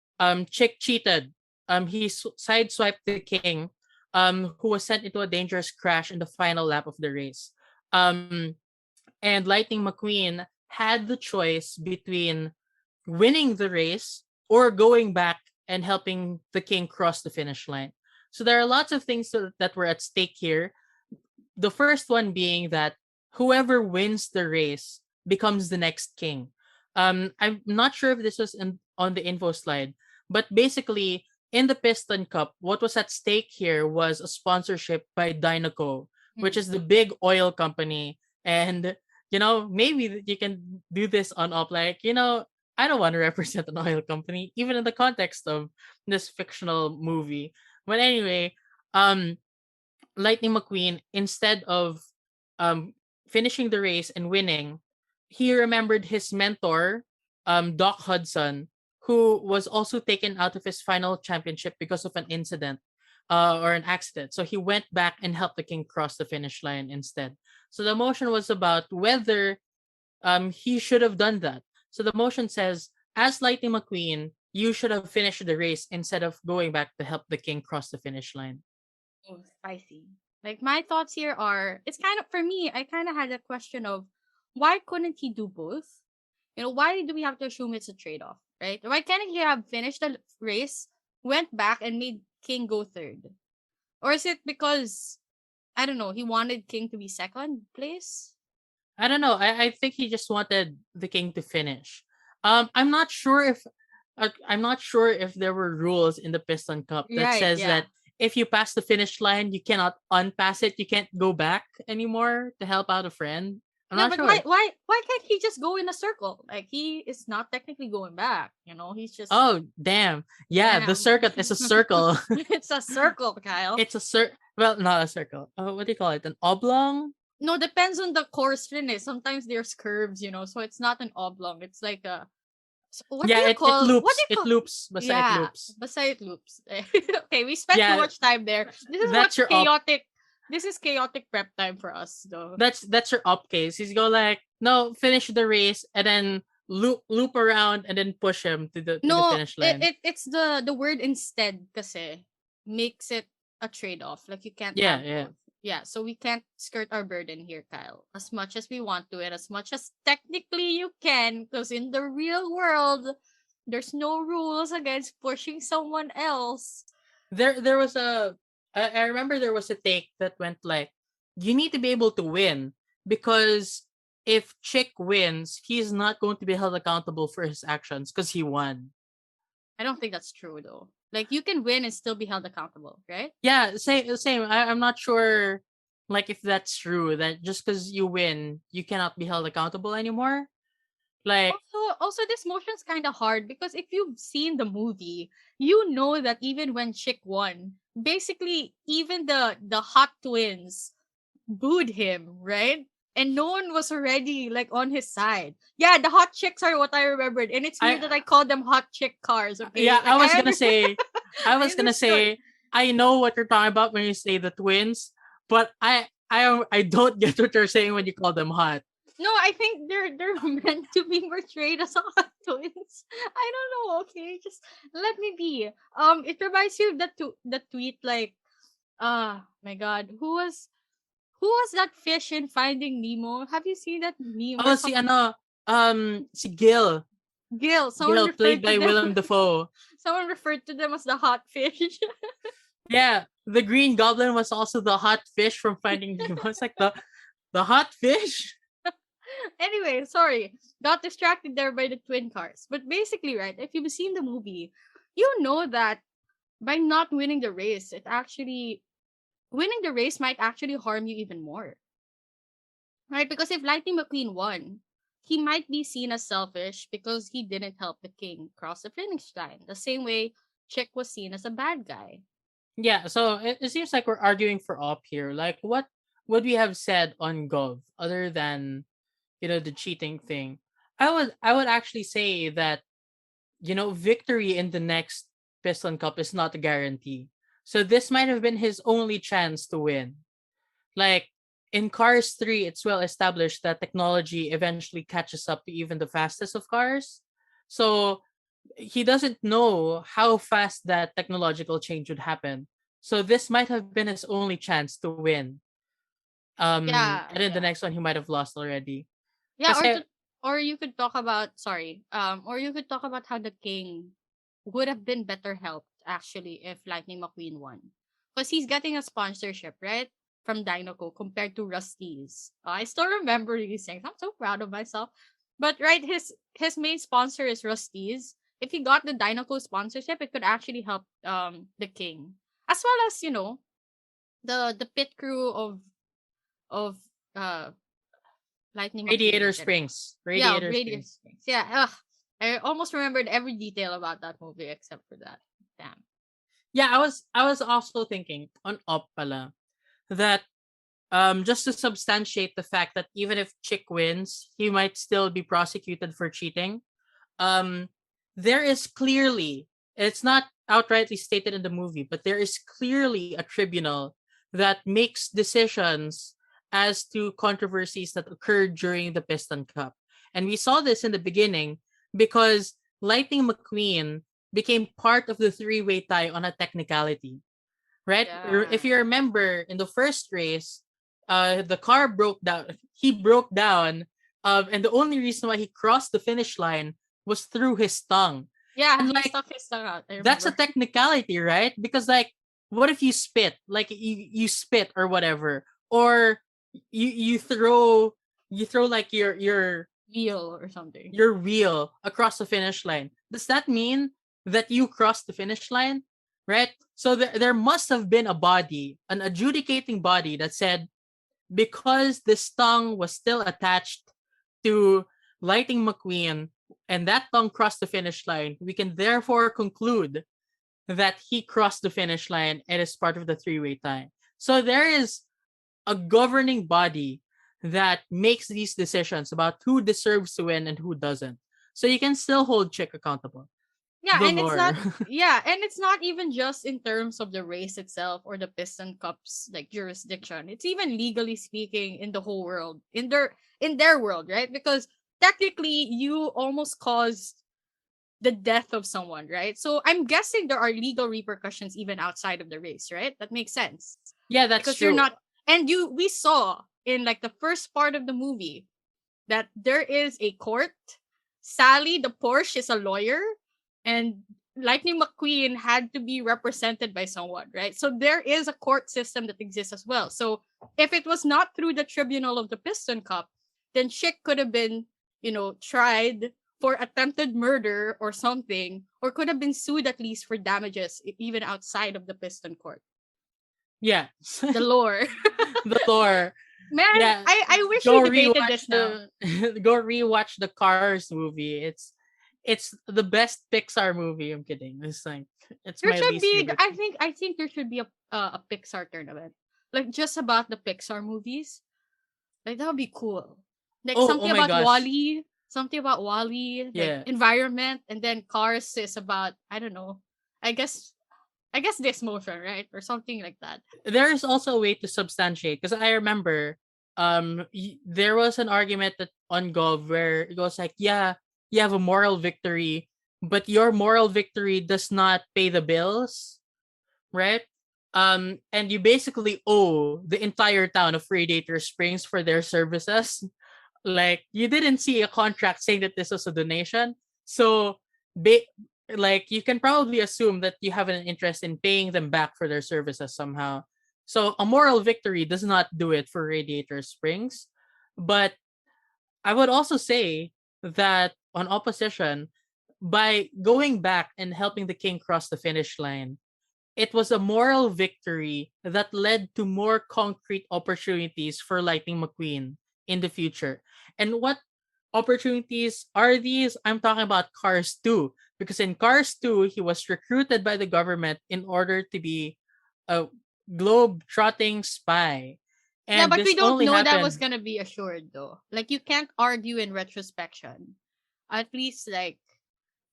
Chick cheated. He sideswiped the King, who was sent into a dangerous crash in the final lap of the race. Um, and Lightning McQueen had the choice between winning the race or going back and helping the king cross the finish line. So there are lots of things that were at stake here. The first one being that whoever wins the race becomes the next king. I'm not sure if this was on the info slide, but basically in the Piston Cup, what was at stake here was a sponsorship by Dynaco, which Mm. is the big oil company. And maybe you can do this on up, like, I don't want to represent an oil company, even in the context of this fictional movie. But anyway, um, Lightning McQueen, instead of um, finishing the race and winning, he remembered his mentor, Doc Hudson, who was also taken out of his final championship because of an incident or an accident. So he went back and helped the king cross the finish line instead. So the motion was about whether he should have done that. So the motion says, as Lightning McQueen, you should have finished the race instead of going back to help the king cross the finish line. Oh, spicy. Like my thoughts here are, it's kind of for me. I kind of had a question of why couldn't he do both? Why do we have to assume it's a trade off, right? Why can't he have finished the race, went back and made King go third? Or is it because I don't know, he wanted King to be second place? I don't know. I think he just wanted the king to finish. I'm not sure if there were rules in the Piston Cup that Right, says yeah. that if you pass the finish line, you cannot unpass it. You can't go back anymore to help out a friend. I'm No, not but why sure. why why can't he just go in a circle? Like he is not technically going back, he's just Oh, damn. Yeah, the damn. circuit is a circle. It's a circle, Kyle. It's a well, not a circle. What do you call it? An oblong? No, depends on the course rin eh. Sometimes there's curves, so it's not an oblong. It's like a what do Yeah, you it call what do loops. you It call loops. Basta it yeah, loops. basta it loops. Okay, we spent too Yeah, much time there. that's your up. This is chaotic prep time for us though. That's your up case. He's go like, no, finish the race and then loop around and then push him to the No, finish it, line. it it's the word instead kasi makes it a trade-off. Like you can't Yeah, have yeah. both. Yeah, so we can't skirt our burden here, Kyle. As much as we want to and as much as technically you can, because in the real world, there's no rules against pushing someone else. There was I remember there was a take that went like, you need to be able to win because if Chick wins, he's not going to be held accountable for his actions because he won. I don't think that's true though. Like you can win and still be held accountable, right? Yeah, same. I'm not sure like if that's true that just because you win, you cannot be held accountable anymore. Like, Also this motion's kind of hard because if you've seen the movie, you know that even when Chick won, basically even the hot twins booed him, right? And no one was already like on his side. Yeah, the hot chicks are what I remembered, and it's weird I that I call them hot chick cars. yeah, Okay, like I I was gonna understood. say, I know what you're talking about when you say the twins, but I don't get what you're saying when you call them hot. No, I think they're meant to be portrayed as hot twins. I don't know. Okay, just let me be. It reminds you of the tweet like, my God, who was that fish in Finding Nemo? Have you seen that meme where Oh, si Gil. Gil, Gil, played by Willem Dafoe. someone referred to them as the hot fish. Yeah, the Green Goblin was also the hot fish from Finding Nemo. It's like the hot fish. Anyway, sorry, got distracted there by the twin cars. But basically, right, if you've seen the movie, you know that by not winning the race, winning the race might actually harm you even more. Right? Because if Lightning McQueen won, he might be seen as selfish because he didn't help the king cross the finish line. The same way Chick was seen as a bad guy. Yeah, so it seems like we're arguing for op here. Like, what would we have said on Gov other than the cheating thing? I would actually say that victory in the next Piston Cup is not a guarantee. So this might have been his only chance to win. Like in Cars 3, it's well established that technology eventually catches up to even the fastest of cars. So he doesn't know how fast that technological change would happen. So this might have been his only chance to win. Yeah, And then the yeah. next one he might have lost already. Yeah, Kasi or you could talk about, sorry, or you could talk about how the king would have been better helped actually if Lightning McQueen won. Because he's getting a sponsorship, right? From Dinoco compared to Rusty's. I still remember these things. I'm so proud of myself. But right, his main sponsor is Rusty's. If he got the Dinoco sponsorship, it could actually help the king. As well as, the pit crew of uh Lightning McQueen Radiator in general. Springs. Yeah, Radiator Radiant Springs. Springs. Yeah, I almost remembered every detail about that movie except for that. Damn. Yeah, I was also thinking on Up pala that just to substantiate the fact that even if Chick wins, he might still be prosecuted for cheating. Um there is clearly, it's not outrightly stated in the movie, but there is clearly a tribunal that makes decisions as to controversies that occurred during the Piston Cup. And we saw this in the beginning because Lightning McQueen became part of the three-way tie on a technicality, right? If Yeah. you remember in the first race, the car broke down. He broke down, and the only reason why he crossed the finish line was through his tongue. Yeah, And he like stuck his tongue out. I that's a remember. technicality, right? Because like, what if you spit, like you spit or whatever, or you throw like Veal or something. your wheel across the finish line. Does that mean that you crossed the finish line? Right? So there must have been a body, an adjudicating body that said, because this tongue was still attached to Lightning McQueen and that tongue crossed the finish line, we can therefore conclude that he crossed the finish line and is part of the three-way tie. So there is a governing body that makes these decisions about who deserves to win and who doesn't. So you can still hold Chick accountable. Yeah, The and it's not lore. yeah, and it's not even just in terms of the race itself or the Piston Cup's like jurisdiction. It's even legally speaking in the whole world. In their world, right? Because technically you almost caused the death of someone, right? So I'm guessing there are legal repercussions even outside of the race, right? That makes sense. Yeah, that's Because you're true. not, and we saw in like the first part of the movie that there is a court. Sally the Porsche is a lawyer, and Lightning McQueen had to be represented by someone, right? So there is a court system that exists as well. So if it was not through the tribunal of the Piston Cup, then Chick could have been, tried for attempted murder or something, or could have been sued at least for damages, even outside of the Piston Court. Yeah. The lore. The lore. Man, Yeah. I wish we Go debated rewatch this now. the go rewatch the Cars movie. It's the best Pixar movie. I'm kidding. It's like it's There my should least be. favorite. I think there should be a Pixar tournament, like just about the Pixar movies. Like that would be cool. Like Oh my gosh. something about Wally, like Yeah. environment, and then Cars is about, I don't know. I guess this motion, right, or something like that. There is also a way to substantiate because I remember there was an argument that on Gov where it was like, yeah, you have a moral victory, but your moral victory does not pay the bills, right? And you basically owe the entire town of Radiator Springs for their services. Like you didn't see a contract saying that this was a donation, so ba- like you can probably assume that you have an interest in paying them back for their services somehow. So a moral victory does not do it for Radiator Springs, but I would also say that on opposition, by going back and helping the king cross the finish line, it was a moral victory that led to more concrete opportunities for Lightning McQueen in the future. And what opportunities are these? I'm talking about Cars 2. Because in Cars 2, he was recruited by the government in order to be a globe trotting spy. Yeah, And but we this don't only know that was happened. gonna be assured though. Like you can't argue in retrospection. At least like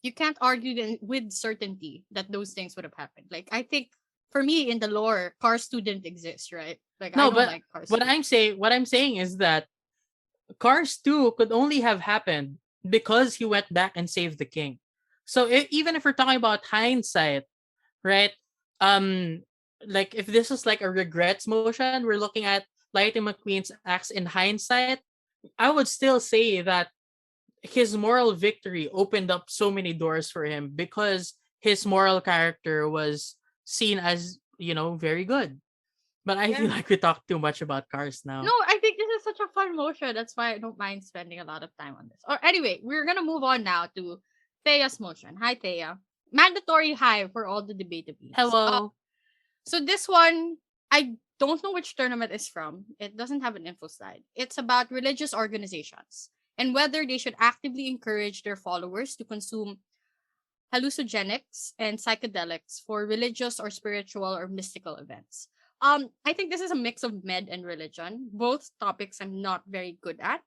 you can't argue with certainty that those things would have happened. Like I think for me in the lore, Cars 2 didn't exist, right? Like I No, don't but like Cars 2. what I'm saying is that Cars 2 could only have happened because he went back and saved the king. So even if we're talking about hindsight, right? Um like if this is like a regrets motion, we're looking at Lightning McQueen's acts in hindsight, I would still say that his moral victory opened up so many doors for him because his moral character was seen as, very good. But I feel Yeah. like we talked too much about Cars No, now. I think this is such a fun motion. That's why I don't mind spending a lot of time on this. Or anyway, we're gonna move on now to Thea's motion. Hi, Thea. Mandatory hi for all the debate beats. Hello. So this one, I don't know which tournament is from. It doesn't have an info slide. It's about religious organizations and whether they should actively encourage their followers to consume hallucinogenics and psychedelics for religious or spiritual or mystical events. I think this is a mix of med and religion. Both topics I'm not very good at.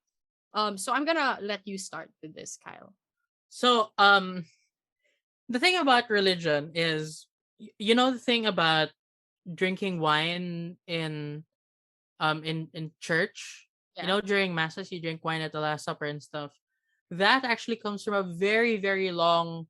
So I'm gonna let you start with this, Kyle. So, the thing about religion is, the thing about drinking wine in church, Yeah. during masses you drink wine at the last supper and stuff. That actually comes from a very, very long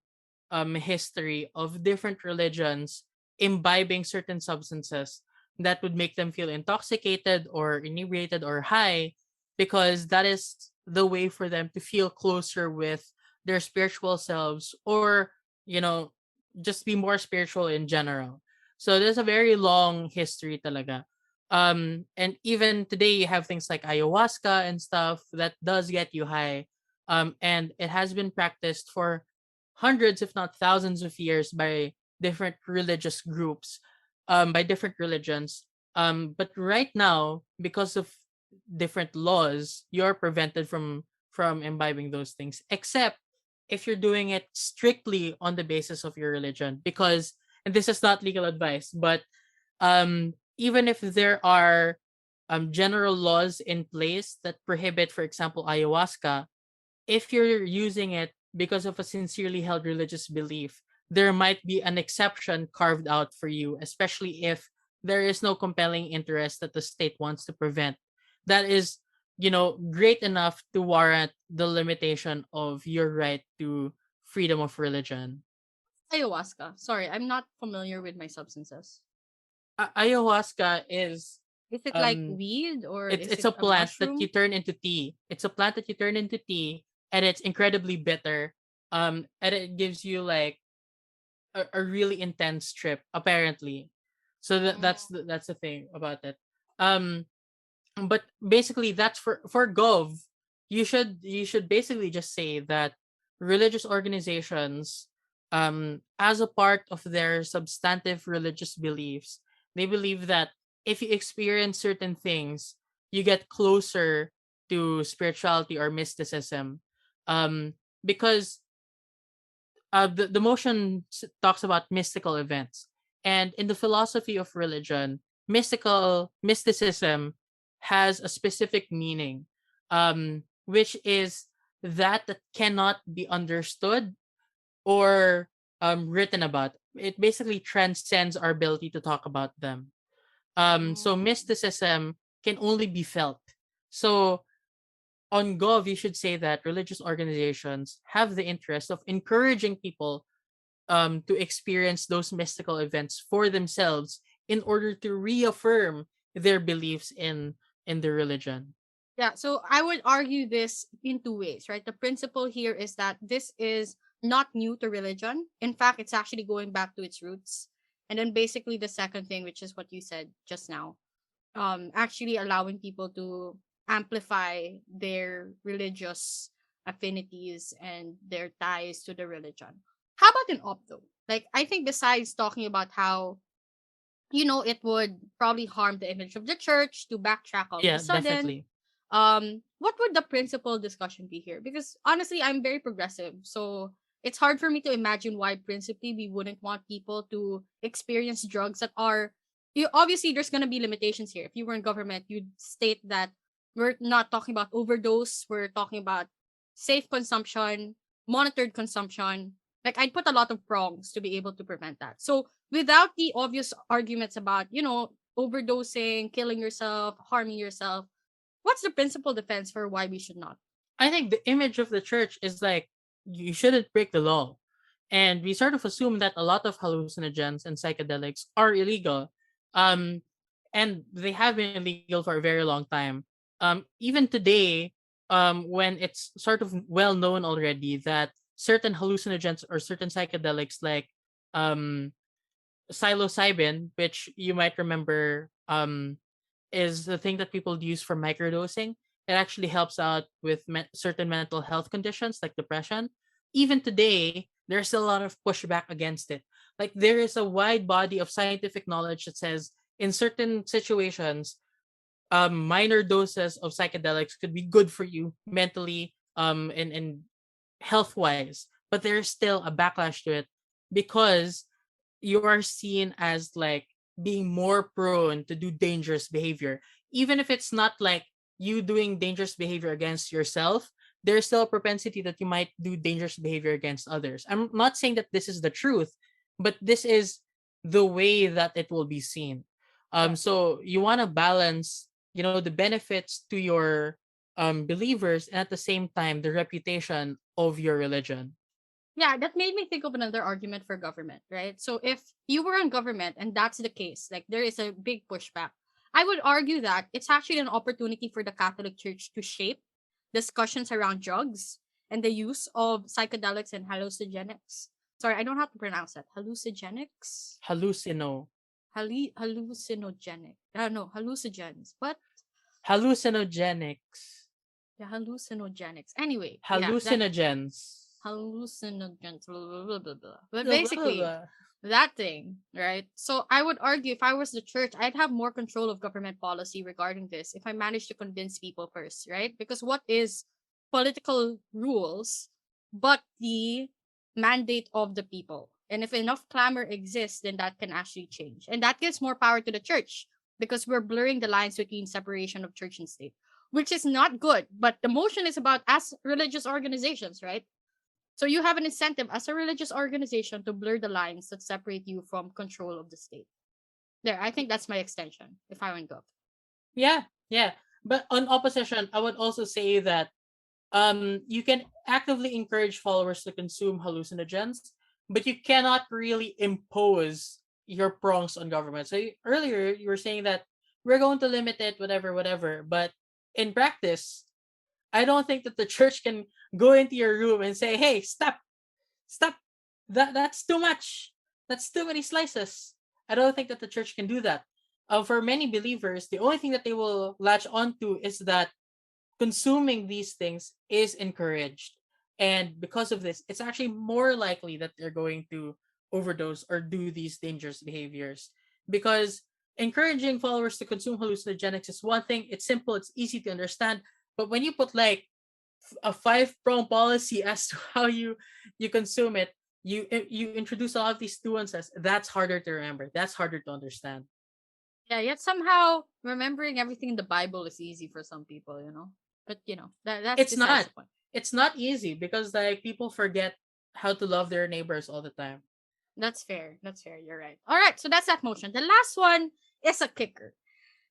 history of different religions imbibing certain substances that would make them feel intoxicated or inebriated or high, because that is the way for them to feel closer with their spiritual selves, or you know just be more spiritual in general. So there's a very long history talaga. And even today you have things like ayahuasca and stuff that does get you high. And it has been practiced for hundreds, if not thousands of years by different religious groups, by different religions. But right now, because of different laws, you're prevented from imbibing those things, except if you're doing it strictly on the basis of your religion. Because, and this is not legal advice, but even if there are general laws in place that prohibit, for example, ayahuasca, if you're using it because of a sincerely held religious belief, there might be an exception carved out for you, especially if there is no compelling interest that the state wants to prevent. That is, great enough to warrant the limitation of your right to freedom of religion. Ayahuasca. Sorry, I'm not familiar with my substances. Ayahuasca is Is it like um weed or it's is it's it a a plant that you mushroom? turn into tea. It's a plant that you turn into tea, and it's incredibly bitter. And it gives you like a really intense trip apparently. So that's the thing about it. Um but basically that's for Gov. You should basically just say that religious organizations, as a part of their substantive religious beliefs, they believe that if you experience certain things, you get closer to spirituality or mysticism. Because the motion talks about mystical events, and in the philosophy of religion, mysticism has a specific meaning, which is that cannot be understood or written about. It basically transcends our ability to talk about them. So Mm. mysticism can only be felt. So on Gov, you should say that religious organizations have the interest of encouraging people to experience those mystical events for themselves in order to reaffirm their beliefs in the religion. Yeah, so I would argue this in two ways, right? The principle here is that this is not new to religion. In fact, it's actually going back to its roots. And then basically the second thing, which is what you said just now, actually allowing people to amplify their religious affinities and their ties to the religion. How about an op though? Like I think besides talking about how it would probably harm the image of the church to backtrack all of a Yeah, sudden, definitely. what would the principal discussion be here? Because honestly, I'm very progressive, so it's hard for me to imagine why principally we wouldn't want people to experience drugs that are you obviously there's gonna be limitations here. If you were in government, you'd state that we're not talking about overdose, we're talking about safe consumption, monitored consumption. Like I'd put a lot of prongs to be able to prevent that. So without the obvious arguments about, overdosing, killing yourself, harming yourself, what's the principal defense for why we should not? I think the image of the church is like you shouldn't break the law. And we sort of assume that a lot of hallucinogens and psychedelics are illegal. Um and they have been illegal for a very long time. Even today, when it's sort of well known already that certain hallucinogens or certain psychedelics like um psilocybin, which you might remember, is the thing that people use for microdosing. It actually helps out with certain mental health conditions like depression. Even today, there's still a lot of pushback against it. Like there is a wide body of scientific knowledge that says in certain situations, minor doses of psychedelics could be good for you mentally, and health wise. But there's still a backlash to it because you are seen as like being more prone to do dangerous behavior. Even if it's not like you doing dangerous behavior against yourself, there's still a propensity that you might do dangerous behavior against others. I'm not saying that this is the truth, but this is the way that it will be seen. Yeah. So you want to balance, the benefits to your believers and at the same time the reputation of your religion. Yeah, that made me think of another argument for government, right? So if you were on government and that's the case, like there is a big pushback, I would argue that it's actually an opportunity for the Catholic Church to shape discussions around drugs and the use of psychedelics and hallucinogenics. Sorry, I don't have to pronounce that. Hallucinogenics? Hallucino. Hallucinogenic. No, hallucinogens. What? Hallucinogenics. Yeah, hallucinogenics. Anyway, yeah, that Hallucinogens. hallucinogens. Blah, blah, blah, blah, blah. But Blah, blah, basically, blah. that thing, right? So I would argue if I was the church, I'd have more control of government policy regarding this if I managed to convince people first, right? Because what is political rules but the mandate of the people? And if enough clamor exists, then that can actually change. And that gives more power to the church because we're blurring the lines between separation of church and state, which is not good. But the motion is about as religious organizations, right? So you have an incentive as a religious organization to blur the lines that separate you from control of the state. There, I think that's my extension if I went gov. Yeah, yeah. But on opposition, I would also say that you can actively encourage followers to consume hallucinogens, but you cannot really impose your prongs on government. So earlier you were saying that we're going to limit it, whatever, whatever. But in practice, I don't think that the church can go into your room and say, "Hey, stop, stop. That's too much. That's too many slices." I don't think that the church can do that. For many believers, the only thing that they will latch onto is that consuming these things is encouraged. And because of this, it's actually more likely that they're going to overdose or do these dangerous behaviors. Because encouraging followers to consume hallucinogenics is one thing, it's simple, it's easy to understand. But when you put like a five-prong policy as to how you consume it, you introduce a lot of these nuances. That's harder to remember. That's harder to understand. Yeah, yet somehow remembering everything in the Bible is easy for some people, you know. But that's It's besides not. the point. It's not easy because like people forget how to love their neighbors all the time. That's fair. That's fair. You're right. All right, so that's that motion. The last one is a kicker.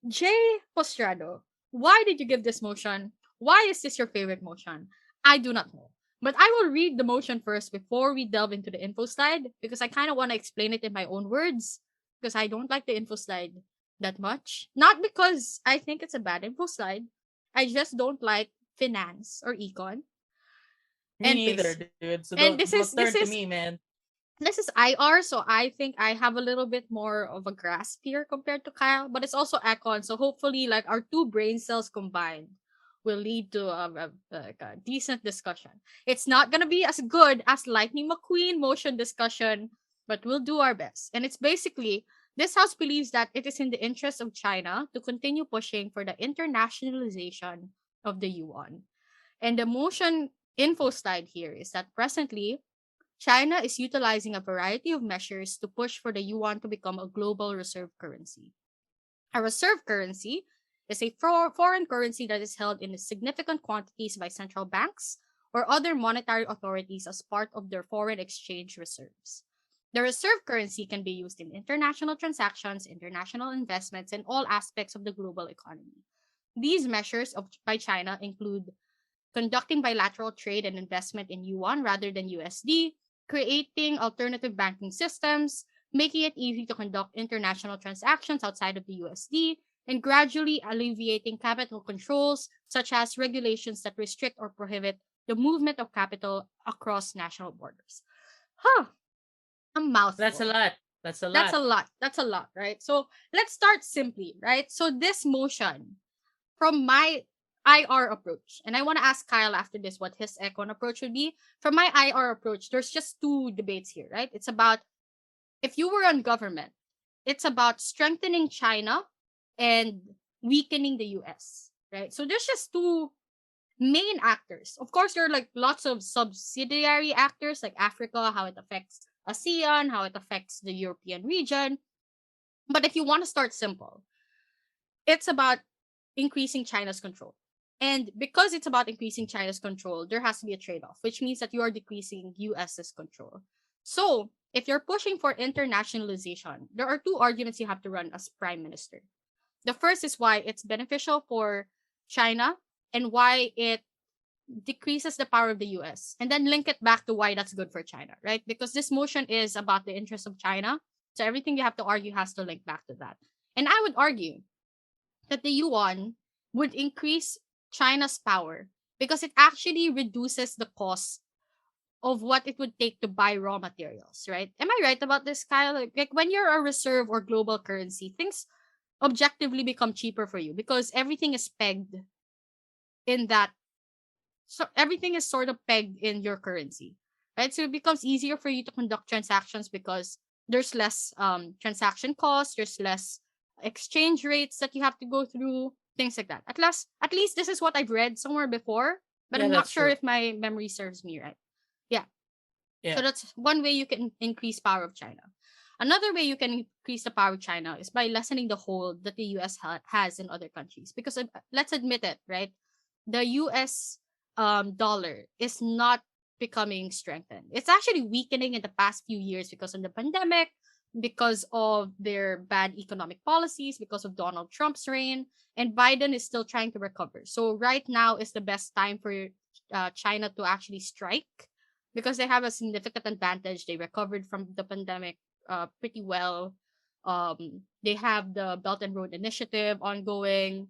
Jay Postrado, why did you give this motion? Why is this your favorite motion? I do not know. But I will read the motion first before we delve into the info slide because I kind of want to explain it in my own words because I don't like the info slide that much. Not because I think it's a bad info slide. I just don't like finance or econ. Me And neither, this. dude. So And don't turn to me, man. this is IR, so I think I have a little bit more of a grasp here compared to Kyle, but it's also Econ, so hopefully, like our two brain cells combined will lead to like a decent discussion. It's not gonna be as good as Lightning McQueen motion discussion, but we'll do our best. And it's basically this house believes that it is in the interest of China to continue pushing for the internationalization of the yuan. And the motion info slide here is that presently China is utilizing a variety of measures to push for the yuan to become a global reserve currency. A reserve currency is a foreign currency that is held in significant quantities by central banks or other monetary authorities as part of their foreign exchange reserves. The reserve currency can be used in international transactions, international investments, and all aspects of the global economy. These measures by China include conducting bilateral trade and investment in yuan rather than USD, creating alternative banking systems, making it easy to conduct international transactions outside of the USD, and gradually alleviating capital controls, such as regulations that restrict or prohibit the movement of capital across national borders. Huh, a That's a mouthful. lot. That's a That's lot. a lot. That's a lot, right? So let's start simply, right? So this motion, from my IR approach, and I want to ask Kyle after this what his Econ approach would be. From my IR approach, there's just two debates here, right? It's about, if you were on government, it's about strengthening China and weakening the US, right? So there's just two main actors. Of course, there are like lots of subsidiary actors like Africa, how it affects ASEAN, how it affects the European region. But if you want to start simple, it's about increasing China's control. And because it's about increasing China's control, there has to be a trade off, which means that you are decreasing US's control. So, if you're pushing for internationalization, there are two arguments you have to run as prime minister. The first is why it's beneficial for China and why it decreases the power of the US, and then link it back to why that's good for China, right? Because this motion is about the interests of China. So everything you have to argue has to link back to that. And I would argue that the yuan would increase China's power because it actually reduces the cost of what it would take to buy raw materials, right? Am I right about this, Kyle? Like when you're a reserve or global currency, things objectively become cheaper for you because everything is pegged in that. So everything is sort of pegged in your currency, right? So it becomes easier for you to conduct transactions because there's less transaction costs, there's less exchange rates that you have to go through, things like that. At least this is what I've read somewhere before, but Yeah, I'm not that's sure true. if my memory serves me right. Yeah. So Yeah. that's one way you can increase power of China. Another way you can increase the power of China is by lessening the hold that the US has in other countries. Because let's admit it, right? The US dollar is not becoming strengthened. It's actually weakening in the past few years because of the pandemic, because of their bad economic policies, because of Donald Trump's reign, and Biden is still trying to recover. So right now is the best time for China to actually strike because they have a significant advantage. They recovered from the pandemic pretty well. They have the Belt and Road Initiative ongoing.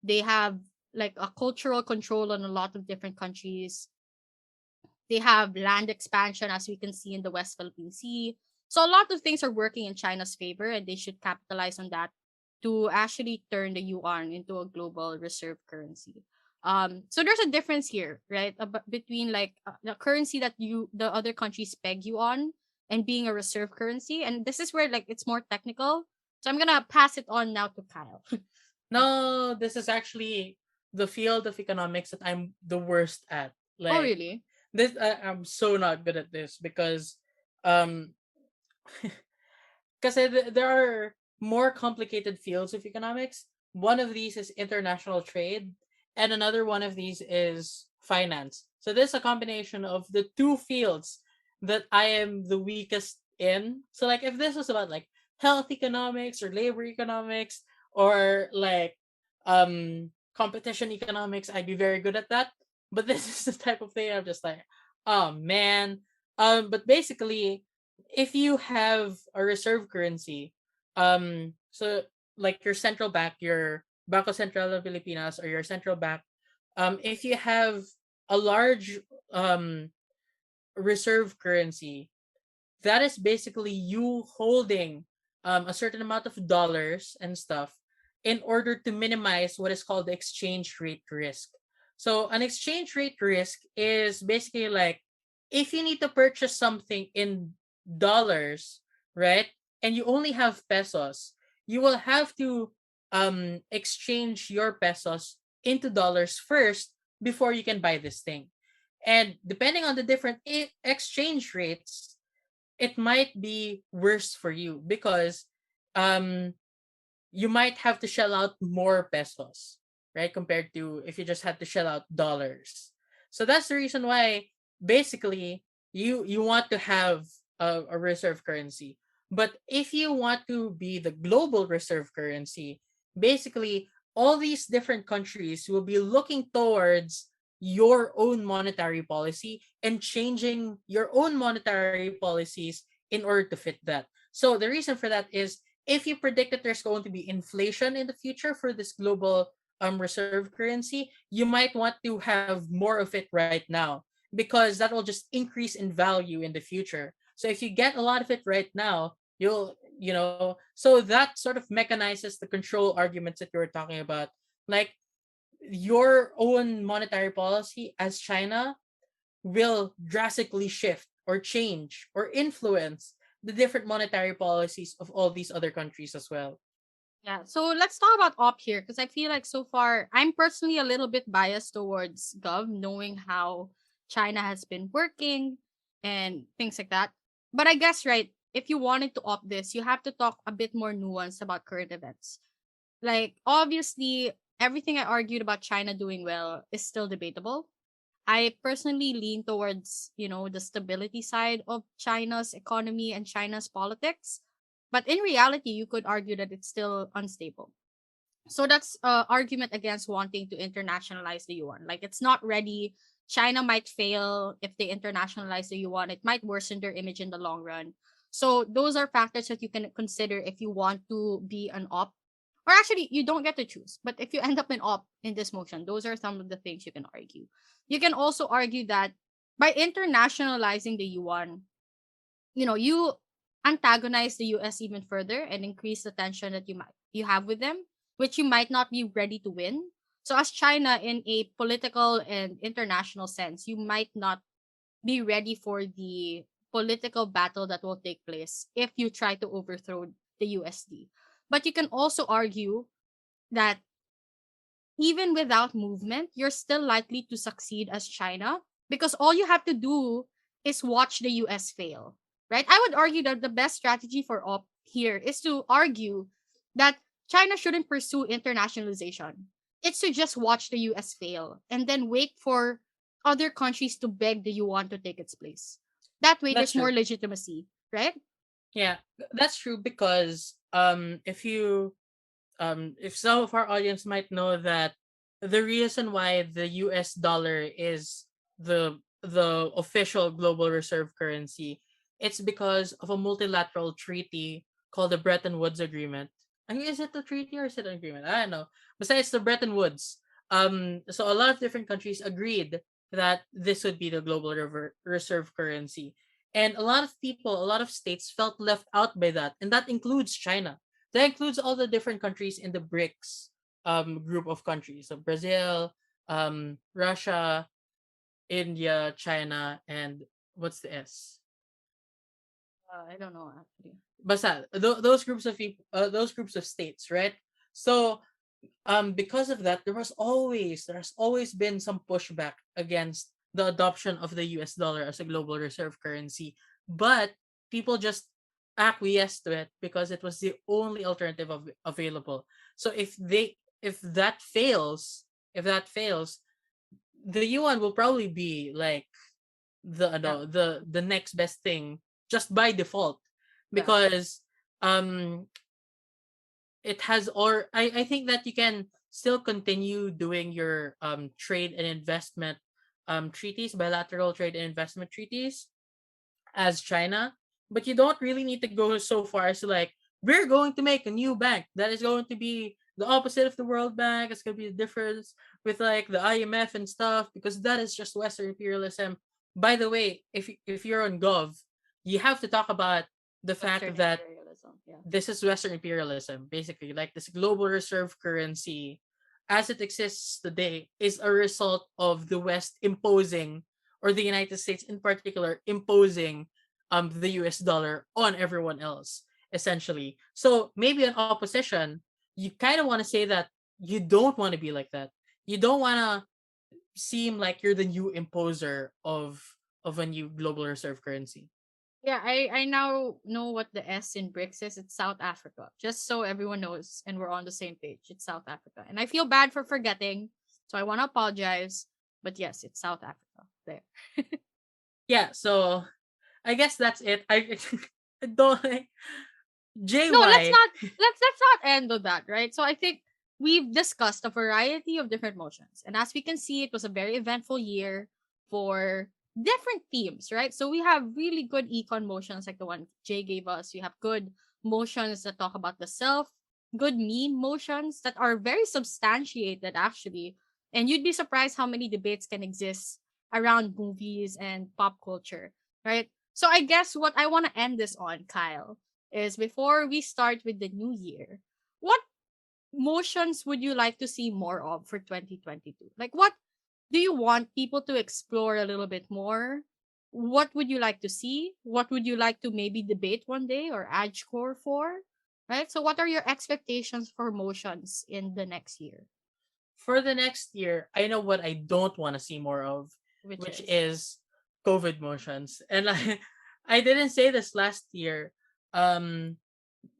They have like a cultural control on a lot of different countries. They have land expansion, as we can see in the West Philippine Sea. So a lot of things are working in China's favor, and they should capitalize on that to actually turn the yuan into a global reserve currency. So there's a difference here, right? Between like the currency that the other countries peg you on and being a reserve currency, and this is where like it's more technical. So I'm gonna pass it on now to Kyle. No, this is actually the field of economics that I'm the worst at. Oh, Like really? this, I'm so not good at this because, um, because there are more complicated fields of economics. One of these is international trade, and another one of these is finance. So this is a combination of the two fields that I am the weakest in. So like if this was about like health economics or labor economics or like competition economics, I'd be very good at that. But this is the type of thing I'm just like, oh man. But basically if you have a reserve currency, so like your central bank, your Bangko Sentral ng Pilipinas or your central bank, if you have a large um reserve currency, that is basically you holding a certain amount of dollars and stuff in order to minimize what is called the exchange rate risk. So an exchange rate risk is basically like if you need to purchase something in dollars, right? And you only have pesos, you will have to exchange your pesos into dollars first before you can buy this thing. And depending on the different exchange rates, it might be worse for you because um you might have to shell out more pesos, right? Compared to if you just had to shell out dollars. So that's the reason why basically you want to have a reserve currency. But if you want to be the global reserve currency, basically all these different countries will be looking towards your own monetary policy and changing your own monetary policies in order to fit that. So the reason for that is if you predict that there's going to be inflation in the future for this global reserve currency, you might want to have more of it right now because that will just increase in value in the future. So if you get a lot of it right now, so that sort of mechanizes the control arguments that you were talking about. Like your own monetary policy as China will drastically shift or change or influence the different monetary policies of all these other countries as well. Yeah. So let's talk about op here because I feel like so far I'm personally a little bit biased towards Gov, knowing how China has been working and things like that. But I guess right, if you wanted to opt this, you have to talk a bit more nuanced about current events. Like obviously everything I argued about China doing well is still debatable. I personally lean towards, the stability side of China's economy and China's politics. But in reality, you could argue that it's still unstable. So that's argument against wanting to internationalize the yuan. Like it's not ready. China might fail if they internationalize the yuan. It might worsen their image in the long run. So those are factors that you can consider if you want to be an op. Or actually, you don't get to choose. But if you end up in op in this motion, those are some of the things you can argue. You can also argue that by internationalizing the yuan, you antagonize the US even further and increase the tension that you have with them, which you might not be ready to win. So as China in a political and international sense, you might not be ready for the political battle that will take place if you try to overthrow the USD. But you can also argue that even without movement, you're still likely to succeed as China because all you have to do is watch the US fail, right? I would argue that the best strategy for op here is to argue that China shouldn't pursue internationalization. It's to just watch the US fail and then wait for other countries to beg the yuan to take its place. That way, That's there's more true. legitimacy, right? Yeah, that's true because if some of our audience might know that the reason why the US dollar is the official global reserve currency, it's because of a multilateral treaty called the Bretton Woods Agreement. I mean, is it a treaty or is it an agreement? I don't know. Besides the Bretton Woods, so a lot of different countries agreed that this would be the global reserve currency, and a lot of people, a lot of states felt left out by that, and that includes China. That includes all the different countries in the BRICS group of countries. So Brazil, Russia, India, China, and what's the S? I don't know actually. Basta those groups of people, those groups of states, right? So because of that, there's always been some pushback against the adoption of the US dollar as a global reserve currency, but people just acquiesced to it because it was the only alternative available. So if that fails, the yuan will probably be like the Yeah, ano, the next best thing just by default yeah. because um it has, or I think that you can still continue doing your trade and investment treaties, bilateral trade and investment treaties as China, but you don't really need to go so far as to like we're going to make a new bank that is going to be the opposite of the World Bank. It's going to be the difference with like the IMF and stuff because that is just Western imperialism. By the way, if you're on Gov, you have to talk about the fact Western that imperialism. Yeah. this is Western imperialism, basically. Like this global reserve currency, as it exists today, is a result of the West imposing, or the United States in particular, imposing the US dollar on everyone else, essentially. So maybe an opposition, you kind of want to say that you don't want to be like that. You don't want to seem like you're the new imposer of a new global reserve currency. Yeah, I now know what the S in BRICS is. It's South Africa. Just so everyone knows and we're on the same page. It's South Africa. And I feel bad for forgetting. So I want to apologize. But yes, it's South Africa. There. Yeah, so I guess that's it. I don't like No, let's JY. not let's not end on that, right? So I think we've discussed a variety of different motions. And as we can see, it was a very eventful year for different themes, right? So we have really good econ motions like the one Jay gave us. We have good motions that talk about the self, good meme motions that are very substantiated actually. And you'd be surprised how many debates can exist around movies and pop culture, right? So I guess what I want to end this on, Kyle, is before we start with the new year, what motions would you like to see more of for 2022? Like, what do you want people to explore a little bit more? What would you like to see? What would you like to maybe debate one day or add score for? Right? So, what are your expectations for motions in the next year? For the next year, I know what I don't want to see more of, Which which is, is COVID motions. And I didn't say this last year, um,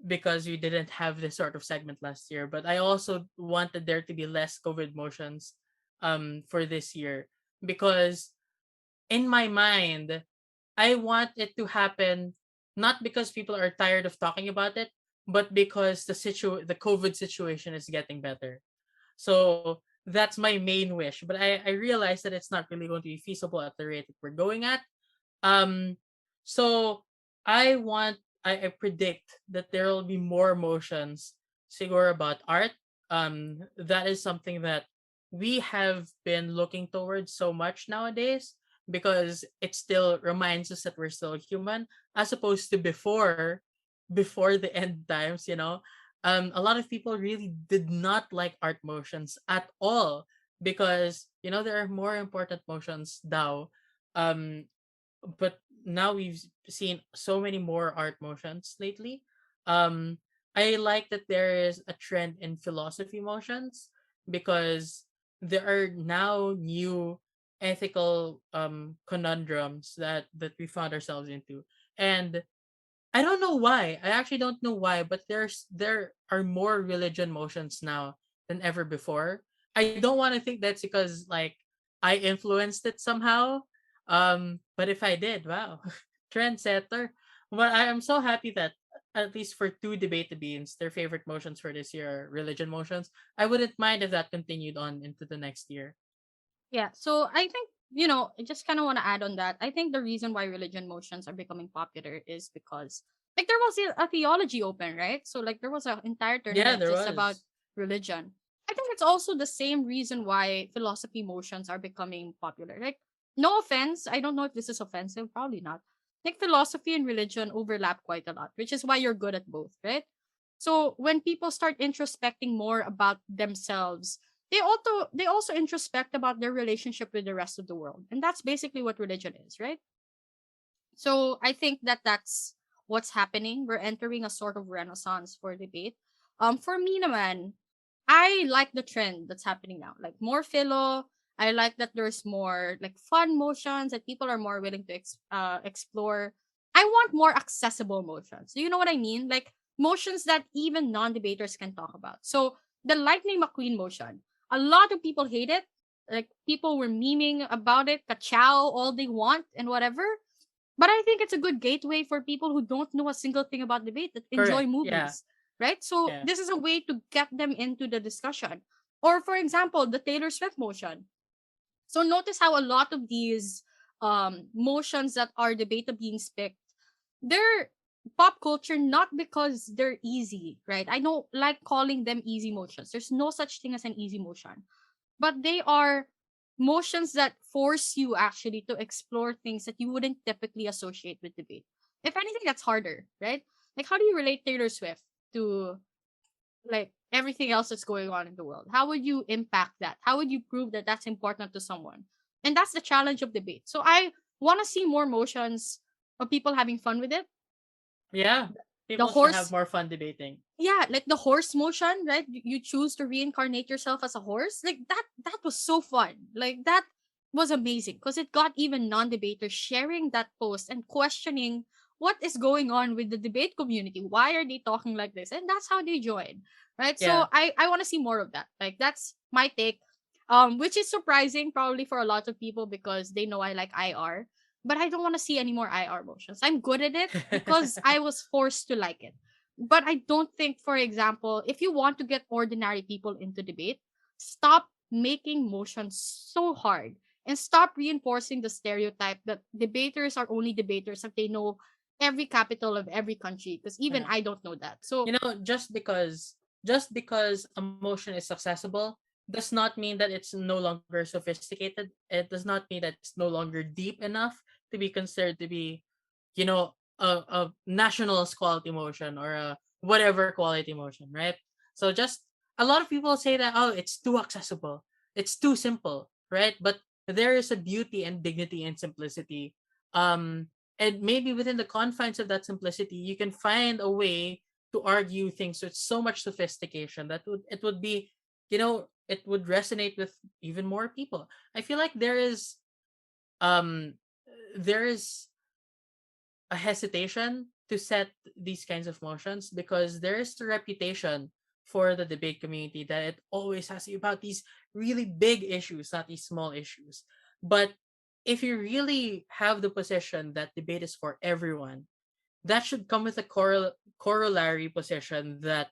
because we didn't have this sort of segment last year, but I also wanted there to be less COVID motions for this year, because in my mind, I want it to happen not because people are tired of talking about it, but because the COVID situation is getting better. So that's my main wish. But I realize that it's not really going to be feasible at the rate that we're going at. Um so I predict that there will be more motions siguro about art. That is something that we have been looking towards so much nowadays, because it still reminds us that we're still human, as opposed to before the end times, you know. A lot of people really did not like art motions at all, because there are more important motions now. um but now we've seen so many more art motions lately. Um, I like that there is a trend in philosophy motions, because there are now new ethical conundrums that we found ourselves into. And I don't know why. I actually don't know why, but there are more religion motions now than ever before. I don't want to think that's because like I influenced it somehow. But if I did, wow, trendsetter. But I am so happy that at least for two debate the beans, their favorite motions for this year are religion motions. I wouldn't mind if that continued on into the next year. yeah. So, I think, I just kind of want to add on that. I think the reason why religion motions are becoming popular is because, like, there was a theology open, right? So, like, there was an entire Yeah, tournament there just about was. religion. I think it's also the same reason why philosophy motions are becoming popular. Like, no offense, I don't know if this is offensive, probably not. Like, philosophy and religion overlap quite a lot, which is why you're good at both, right? So when people start introspecting more about themselves, they also introspect about their relationship with the rest of the world, and that's basically what religion is, right? So I think that that's what's happening. We're entering a sort of renaissance for debate. For me naman, I like the trend that's happening now. Like more philo. I like that there's more like fun motions that people are more willing to explore. I want more accessible motions. Do you know what I mean? Like motions that even non-debaters can talk about. So the Lightning McQueen motion, a lot of people hate it. Like people were memeing about it, kachow all they want and whatever. But I think it's a good gateway for people who don't know a single thing about debate that enjoy Correct. Yeah. movies, right? So Yeah. this is a way to get them into the discussion. Or for example, the Taylor Swift motion. So notice how a lot of these motions that are debatably being picked, they're pop culture not because they're easy, right? I don't like calling them easy motions. There's no such thing as an easy motion, but they are motions that force you actually to explore things that you wouldn't typically associate with debate. If anything, that's harder, right? Like, how do you relate Taylor Swift to like everything else that's going on in the world? How would you impact that? How would you prove that that's important to someone? And that's the challenge of debate. So I want to see more motions of people having fun with it. Yeah. The People should have horse, more fun debating. yeah, like the horse motion, right? You choose to reincarnate yourself as a horse. Like that was so fun. Like that was amazing because it got even non-debaters sharing that post and questioning what is going on with the debate community. Why are they talking like this? And that's how they join. Right? So Yeah. I want to see more of that. Like that's my take. Which is surprising probably for a lot of people because they know I like IR. But I don't want to see any more IR motions. I'm good at it because I was forced to like it. But I don't think, for example, if you want to get ordinary people into debate, stop making motions so hard and stop reinforcing the stereotype that debaters are only debaters if they know every capital of every country, because even Yeah. I don't know that. So Just because a motion is accessible does not mean that it's no longer sophisticated. It does not mean that it's no longer deep enough to be considered to be, a nationals quality motion or a whatever quality motion, right? So just a lot of people say that, oh, it's too accessible, it's too simple, right? But there is a beauty and dignity and simplicity. And maybe within the confines of that simplicity, you can find a way to argue things with so much sophistication that it would be, it would resonate with even more people. I feel like um there is a hesitation to set these kinds of motions because there is a reputation for the debate community that it always has to be about these really big issues, not these small issues. But if you really have the position that debate is for everyone, that should come with a corollary position that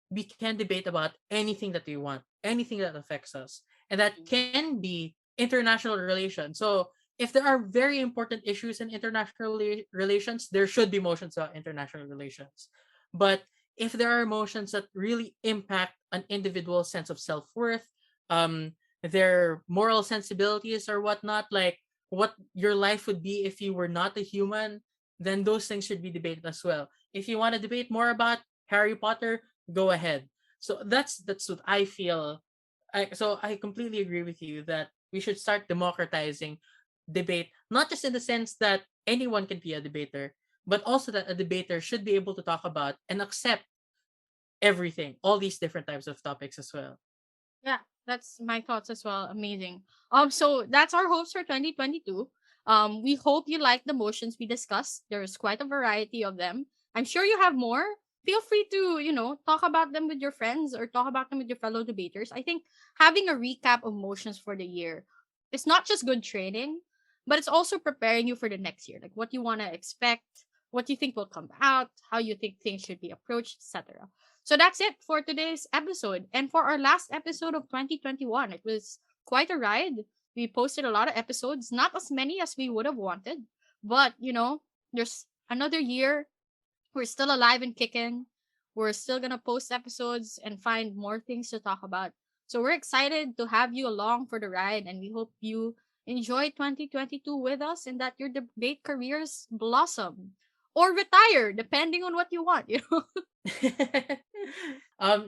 we can debate about anything that we want, anything that affects us, and that can be international relations. So if there are very important issues in international relations, there should be motions about international relations. But if there are motions that really impact an individual's sense of self worth, their moral sensibilities or whatnot, like what your life would be if you were not a human, then those things should be debated as well. If you want to debate more about Harry Potter, go ahead. So that's what I feel. So I completely agree with you that we should start democratizing debate, not just in the sense that anyone can be a debater, but also that a debater should be able to talk about and accept everything, all these different types of topics as well. yeah, that's my thoughts as well. Amazing. So that's our hopes for 2022. We hope you like the motions we discussed. There's quite a variety of them. I'm sure you have more. Feel free to, talk about them with your friends or talk about them with your fellow debaters. I think having a recap of motions for the year is not just good training, but it's also preparing you for the next year. Like what you want to expect, what you think will come out, how you think things should be approached, etc. So that's it for today's episode. And for our last episode of 2021, it was quite a ride. We posted a lot of episodes, not as many as we would have wanted, but there's another year. We're still alive and kicking. We're still going to post episodes and find more things to talk about. So we're excited to have you along for the ride, and we hope you enjoy 2022 with us and that your debate careers blossom or retire, depending on what you want.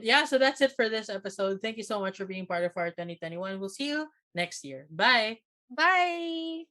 Yeah, so that's it for this episode. Thank you so much for being part of our 2021. We'll see you next year. Bye. Bye.